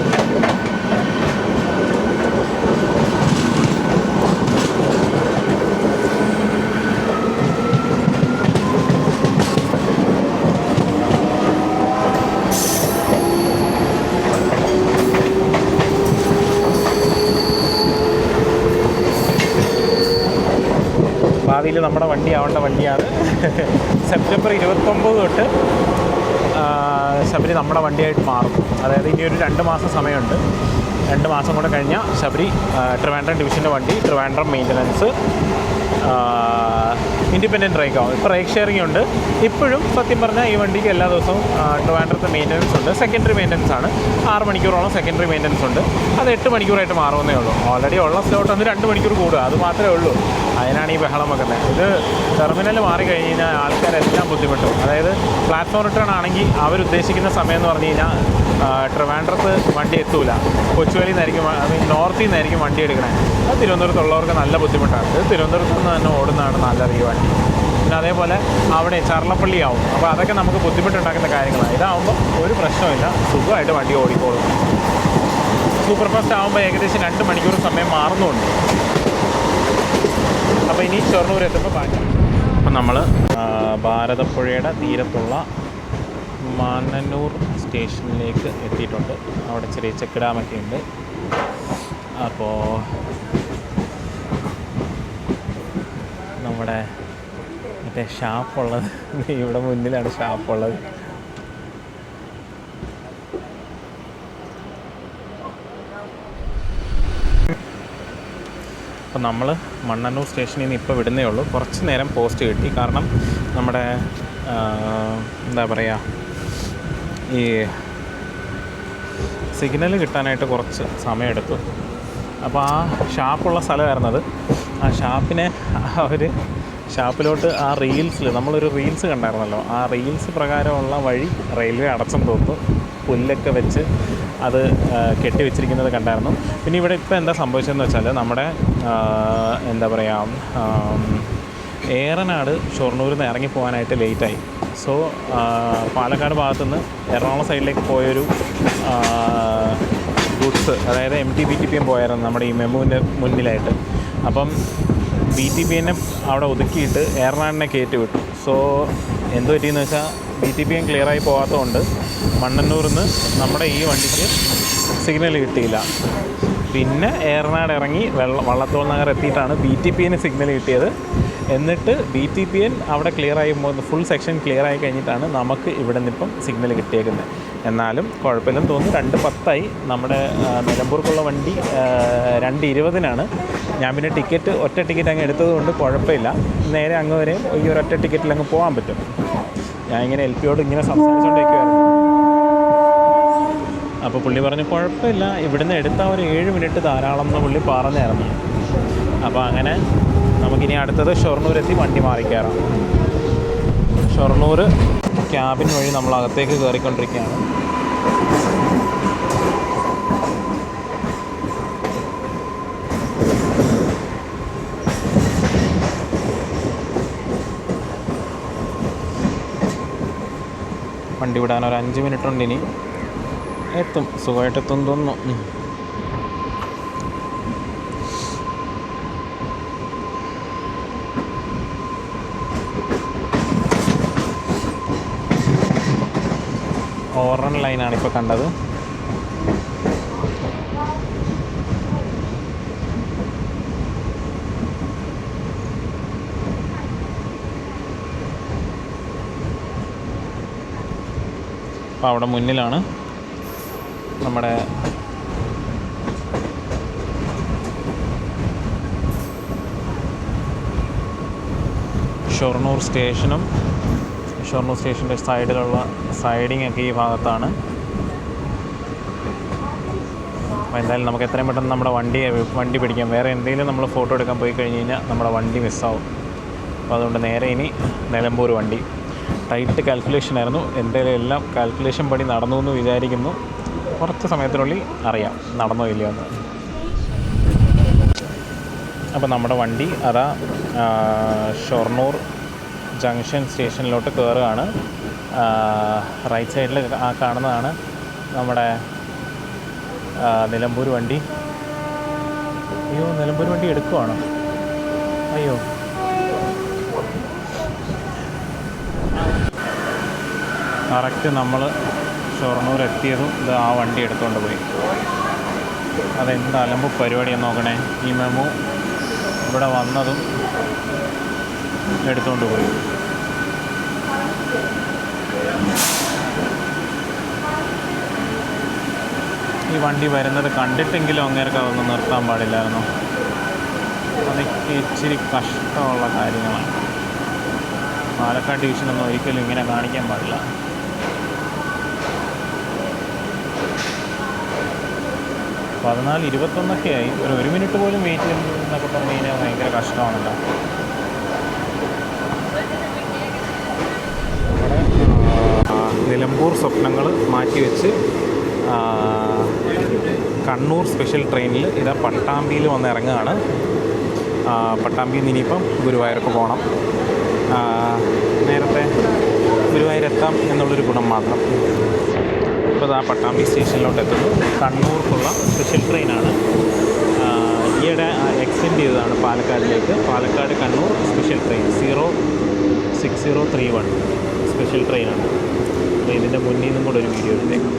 ഭാവിയിൽ നമ്മുടെ വണ്ടി ആവേണ്ട വണ്ടിയാണ്. സെപ്റ്റംബർ 29 തൊട്ട് ശബരി നമ്മുടെ വണ്ടിയായിട്ട് മാറും. അതായത് ഇനി ഒരു 2 മാസം സമയമുണ്ട്. 2 മാസം കൂടെ കഴിഞ്ഞാൽ ശബരി ട്രിവാൻഡ്രം ഡിവിഷൻ്റെ വണ്ടി, ട്രിവാൻഡ്രം മെയിൻ്റനൻസ്, ഇൻഡിപെൻഡൻറ്റ് റേക്ക് ആവും. ഇപ്പോൾ റേക്ക് ഷെയറിംഗ് ഉണ്ട്. ഇപ്പോഴും സത്യം പറഞ്ഞാൽ ഈ വണ്ടിക്ക് എല്ലാ ദിവസവും ട്രിവാൻഡ്രത്ത് മെയിൻ്റനൻസ് ഉണ്ട്. സെക്കൻഡറി മെയിൻ്റനൻസ് ആണ്. 6 മണിക്കൂറോളം സെക്കൻഡറി മെയിൻ്റനൻസ് ഉണ്ട്. അത് 8 മണിക്കൂറായിട്ട് മാറുമെന്നേ ഉള്ളൂ. ഓൾറെഡി ഉള്ള സ്ലോട്ട് ഒന്ന് 2 മണിക്കൂർ കൂടുക, അത് മാത്രമേ ഉള്ളൂ. അതിനാണ് ഈ ബഹളം വെക്കുന്നത്. ഇത് ടെർമിനൽ മാറിക്കഴിഞ്ഞ് കഴിഞ്ഞാൽ ആൾക്കാരെല്ലാം ബുദ്ധിമുട്ടും. അതായത് പ്ലാറ്റ്ഫോം റിട്ടേൺ ആണെങ്കിൽ അവരുദ്ദേശിക്കുന്ന സമയം എന്ന് പറഞ്ഞു കഴിഞ്ഞാൽ ട്രിവാൻഡ്രത്ത് വണ്ടി എത്തൂല. കൊച്ചുവേലിയിൽ നിന്നായിരിക്കും, ഐ മീൻ നോർത്തിൽ നിന്നായിരിക്കും വണ്ടി എടുക്കണേ. അത് തിരുവനന്തപുരത്തുള്ളവർക്ക് നല്ല ബുദ്ധിമുട്ടാണ്. ഇത് തിരുവനന്തപുരത്ത് നിന്ന് തന്നെ ഓടുന്നതാണ് നല്ലത് ഈ വണ്ടി. പിന്നെ അതേപോലെ അവിടെ ചർലപ്പള്ളി ആവും. അപ്പോൾ അതൊക്കെ നമുക്ക് ബുദ്ധിമുട്ടുണ്ടാക്കുന്ന കാര്യങ്ങളാണ്. ഇതാവുമ്പോൾ ഒരു പ്രശ്നമില്ല, സുഖമായിട്ട് വണ്ടി ഓടിക്കോളും. സൂപ്പർ ഫാസ്റ്റ് ആകുമ്പോൾ ഏകദേശം 2 മണിക്കൂർ സമയം മാറുന്നുണ്ട്. അപ്പോൾ ഇനി ഷൊർണൂർ എത്തുമ്പോൾ ബാക്കി. അപ്പം നമ്മൾ ഭാരതപ്പുഴയുടെ തീരത്തുള്ള മാന്നന്നൂർ സ്റ്റേഷനിലേക്ക് എത്തിയിട്ടുണ്ട്. അവിടെ ചെറിയ ചെക്ക് ഡാമൊക്കെ ഉണ്ട്. അപ്പോൾ നമ്മുടെ മറ്റേ ഷാപ്പുള്ളത് ഇവിടെ മുന്നിലാണ് ഷാപ്പുള്ളത്. അപ്പോൾ നമ്മൾ മണ്ണന്നൂർ സ്റ്റേഷനിൽ നിന്ന് ഇപ്പോൾ വിടുന്നേ ഉള്ളൂ. കുറച്ച് നേരം പോസ്റ്റ് കിട്ടി. കാരണം നമ്മുടെ എന്താ പറയുക, ഈ സിഗ്നൽ കിട്ടാനായിട്ട് കുറച്ച് സമയമെടുത്തു. അപ്പോൾ ആ ഷാപ്പുള്ള സ്ഥലമായിരുന്നത്. ആ ഷാപ്പിനെ ഷാപ്പിലോട്ട് ആ റീൽസിൽ നമ്മളൊരു റീൽസ് കണ്ടായിരുന്നല്ലോ, ആ റീൽസ് പ്രകാരമുള്ള വഴി റെയിൽവേ അടച്ചെന്ന് തോന്നുന്നു. പുല്ലൊക്കെ വെച്ച് അത് കെട്ടിവെച്ചിരിക്കുന്നത് കണ്ടായിരുന്നു. പിന്നെ ഇവിടെ ഇപ്പോൾ എന്താ സംഭവിച്ചതെന്ന് വെച്ചാൽ നമ്മുടെ എന്താ പറയുക, ഏറനാട് ഷൊർണൂരിൽ നിന്ന് ഇറങ്ങി പോകാനായിട്ട് ലേറ്റായി. സോ പാലക്കാട് ഭാഗത്തുനിന്ന് എറണാകുളം സൈഡിലേക്ക് പോയൊരു ഗുഡ്സ്, അതായത് MT-BTPM പോയായിരുന്നു നമ്മുടെ ഈ മെമുവിൻ്റെ മുന്നിലായിട്ട്. അപ്പം BTPM അവിടെ ഒതുക്കിയിട്ട് ഏറനാടിനെ കയറ്റി വിട്ടു. സോ എന്ത് പറ്റിയെന്ന് വെച്ചാൽ BTPM ക്ലിയറായി പോകാത്തതുകൊണ്ട് മണ്ണന്നൂരിൽ നിന്ന് നമ്മുടെ ഈ വണ്ടിക്ക് സിഗ്നൽ കിട്ടിയില്ല. പിന്നെ ഏറനാട് ഇറങ്ങി വള്ളത്തോൾ നഗർ എത്തിയിട്ടാണ് BTPM സിഗ്നൽ കിട്ടിയത്. എന്നിട്ട് BTPM അവിടെ ക്ലിയറായി ഫുൾ സെക്ഷൻ ക്ലിയറായി കഴിഞ്ഞിട്ടാണ് നമുക്ക് ഇവിടെ നിന്നിപ്പം സിഗ്നൽ കിട്ടിയേക്കുന്നത്. എന്നാലും കുഴപ്പമില്ലെന്ന് തോന്നുന്നു. 2:10 നമ്മുടെ നിലമ്പൂർക്കുള്ള വണ്ടി 2:20 ഞാൻ പിന്നെ ഒറ്റ ടിക്കറ്റ് അങ്ങ് എടുത്തത് കൊണ്ട് കുഴപ്പമില്ല. നേരെ അങ്ങ് വരെയും ഈ ഒരൊറ്റ ടിക്കറ്റിൽ അങ്ങ് പോകാൻ പറ്റും. ഞാൻ ഇങ്ങനെ LPയോട് ഇങ്ങനെ സംസാരിച്ചുകൊണ്ടിരിക്കുമായിരുന്നു. അപ്പോൾ പുള്ളി പറഞ്ഞു കുഴപ്പമില്ല, ഇവിടുന്ന് എടുത്താൽ ഒരു 7 മിനിറ്റ് ധാരാളം എന്ന് പുള്ളി പറഞ്ഞായിരുന്നു. അപ്പോൾ അങ്ങനെ നമുക്കിനി അടുത്തത് ഷൊർണൂരെത്തി വണ്ടി മാറിക്കയറാം. ഷൊർണൂർ ക്യാബിൻ വഴി നമ്മൾ അകത്തേക്ക് കയറിക്കൊണ്ടിരിക്കുകയാണ്. വണ്ടി വിടാൻ ഒരു 5 മിനിറ്റ് ഉണ്ട്. ഇനി എത്തും, സുഖമായിട്ട് എത്തും തോന്നുന്നു. ഓറൻ ലൈനാണ് ഇപ്പോൾ കണ്ടത്. അപ്പോൾ അവിടെ മുന്നിലാണ് നമ്മുടെ ഷൊർണൂർ സ്റ്റേഷനും ഷൊർണൂർ സ്റ്റേഷൻ്റെ സൈഡിലുള്ള സൈഡിങ് ഒക്കെ ഈ ഭാഗത്താണ്. അപ്പോൾ എന്തായാലും നമുക്ക് എത്രയും പെട്ടെന്ന് നമ്മുടെ വണ്ടി പിടിക്കാം. വേറെ എന്തെങ്കിലും നമ്മൾ ഫോട്ടോ എടുക്കാൻ പോയി കഴിഞ്ഞ് കഴിഞ്ഞാൽ നമ്മുടെ വണ്ടി മിസ്സാവും. അപ്പോൾ അതുകൊണ്ട് നേരെ ഇനി നിലമ്പൂർ വണ്ടി. ടൈറ്റ് കാൽക്കുലേഷൻ ആയിരുന്നു. എൻ്റെ എല്ലാം കാൽക്കുലേഷൻ പടി നടന്നു എന്ന് വിചാരിക്കുന്നു. കുറച്ച് സമയത്തിനുള്ളിൽ അറിയാം നടന്നോ ഇല്ലയോ എന്ന്. അപ്പോൾ നമ്മുടെ വണ്ടി അതാ ഷൊർണൂർ ജംഗ്ഷൻ സ്റ്റേഷനിലോട്ട് കയറുകയാണ്. റൈറ്റ് സൈഡിൽ ആ കാണുന്നതാണ് നമ്മുടെ നിലമ്പൂർ വണ്ടി. അയ്യോ, നിലമ്പൂർ വണ്ടി എടുക്കുവാണോ? അയ്യോ, കറക്റ്റ് നമ്മൾ ഷൊർണൂർ എത്തിയതും ഇത് ആ വണ്ടി എടുത്തുകൊണ്ട് പോയി. അതെന്ത് അലമ്പ് പരിപാടിയെന്ന് നോക്കണേ. ഈ മെമു ഇവിടെ വന്നതും എടുത്തുകൊണ്ട് പോയി. ഈ വണ്ടി വരുന്നത് കണ്ടിട്ടെങ്കിലും അങ്ങേർക്ക് അതൊന്നും നിർത്താൻ പാടില്ലായിരുന്നു. അതൊക്കെ ഇച്ചിരി കഷ്ടമുള്ള കാര്യങ്ങളാണ്. പാലക്കാട് ഡിവിഷനൊന്നും ഒരിക്കലും ഇങ്ങനെ കാണിക്കാൻ പാടില്ല. പതിനാല് 21 ആയി. ഒരു മിനിറ്റ് പോലും വെയിറ്റ് ചെയ്യുന്നതൊക്കെ പറഞ്ഞു കഴിഞ്ഞാൽ ഭയങ്കര കഷ്ടമാണല്ലോ. നമ്മുടെ നിലമ്പൂർ സ്വപ്നങ്ങൾ മാറ്റിവെച്ച് കണ്ണൂർ സ്പെഷ്യൽ ട്രെയിനിൽ ഇതാ പട്ടാമ്പിയിൽ വന്ന് ഇറങ്ങുകയാണ്. പട്ടാമ്പിയിൽ നിന്ന് ഇനിയിപ്പം ഗുരുവായൂർക്ക് പോകണം. നേരത്തെ ഗുരുവായൂരെത്താം എന്നുള്ളൊരു ഗുണം മാത്രം. ഇപ്പോൾ ആ പട്ടാമ്പി സ്റ്റേഷനിലോട്ട് എത്തുന്നു. കണ്ണൂർക്കുള്ള സ്പെഷ്യൽ ട്രെയിനാണ്. ഈയിടെ എക്സ്റ്റെൻഡ് ചെയ്തതാണ് പാലക്കാടിലേക്ക്. Palakkad Kannur special train 06031 special ട്രെയിനാണ്. അപ്പോൾ ഇതിൻ്റെ മുന്നിൽ നിന്നും കൂടെ ഒരു വീഡിയോ എടുത്തേക്കാം.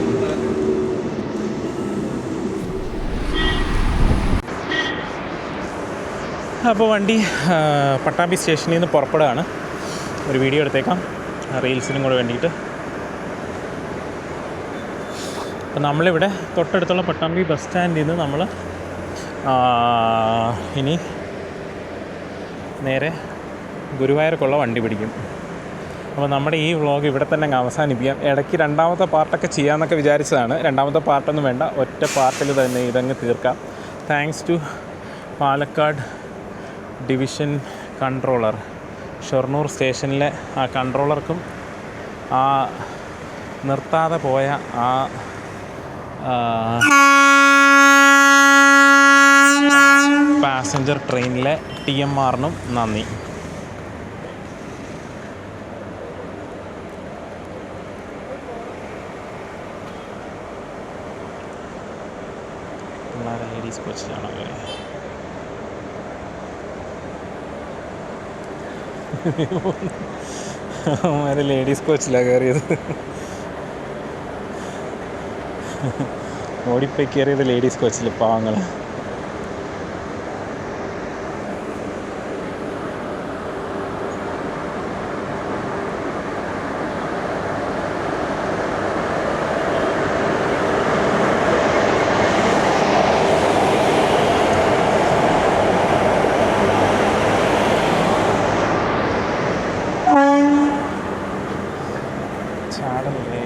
അപ്പോൾ വണ്ടി പട്ടാമ്പി സ്റ്റേഷനിൽ നിന്ന് പുറപ്പെടുകയാണ്. ഒരു വീഡിയോ എടുത്തേക്കാം റീൽസിനും കൂടെ വേണ്ടിയിട്ട്. അപ്പോൾ നമ്മളിവിടെ തൊട്ടടുത്തുള്ള പട്ടാമ്പി ബസ് സ്റ്റാൻഡിൽ നിന്ന് നമ്മൾ ഇനി നേരെ ഗുരുവായൂർക്കുള്ള വണ്ടി പിടിക്കും. അപ്പോൾ നമ്മുടെ ഈ വ്ളോഗ് ഇവിടെ തന്നെ അങ്ങ് അവസാനിപ്പിക്കാം. ഇടയ്ക്ക് രണ്ടാമത്തെ പാർട്ടൊക്കെ ചെയ്യാമെന്നൊക്കെ വിചാരിച്ചതാണ്. രണ്ടാമത്തെ പാർട്ടൊന്നും വേണ്ട, ഒറ്റ പാർട്ടിൽ തന്നെ ഇതങ്ങ് തീർക്കാം. Thanks to Palakkad division controller, Shoranur സ്റ്റേഷനിലെ ആ കൺട്രോളർക്കും ആ നിർത്താതെ പോയ ആ പാസഞ്ചർ ട്രെയിനിലെ TMRനും നന്ദി. ലേഡീസ് കോച്ചിലാണോ? അവന്മാർ ലേഡീസ് കോച്ചിലാണ് കയറിയത്. ഓടിപ്പോയി കയറിയത് ലേഡീസ് കോച്ചിൽ പാവങ്ങൾ. ചാടല്ലേ.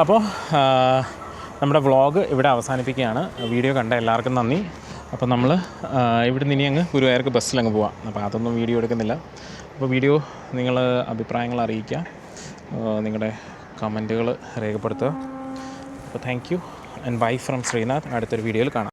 അപ്പോൾ നമ്മുടെ വ്ളോഗ് ഇവിടെ അവസാനിപ്പിക്കുകയാണ്. വീഡിയോ കണ്ട എല്ലാവർക്കും നന്ദി. അപ്പോൾ നമ്മൾ ഇവിടുന്ന് ഇനി അങ്ങ് ഗുരുവായൂർക്ക് ബസ്സിലങ്ങ് പോവാം. അപ്പോൾ അതൊന്നും വീഡിയോ എടുക്കുന്നില്ല. അപ്പോൾ വീഡിയോ നിങ്ങൾ അഭിപ്രായങ്ങൾ അറിയിക്കുക, നിങ്ങളുടെ കമൻറ്റുകൾ രേഖപ്പെടുത്തുക. അപ്പോൾ thank you and bye from Srinath. അടുത്തൊരു വീഡിയോയിൽ കാണാം.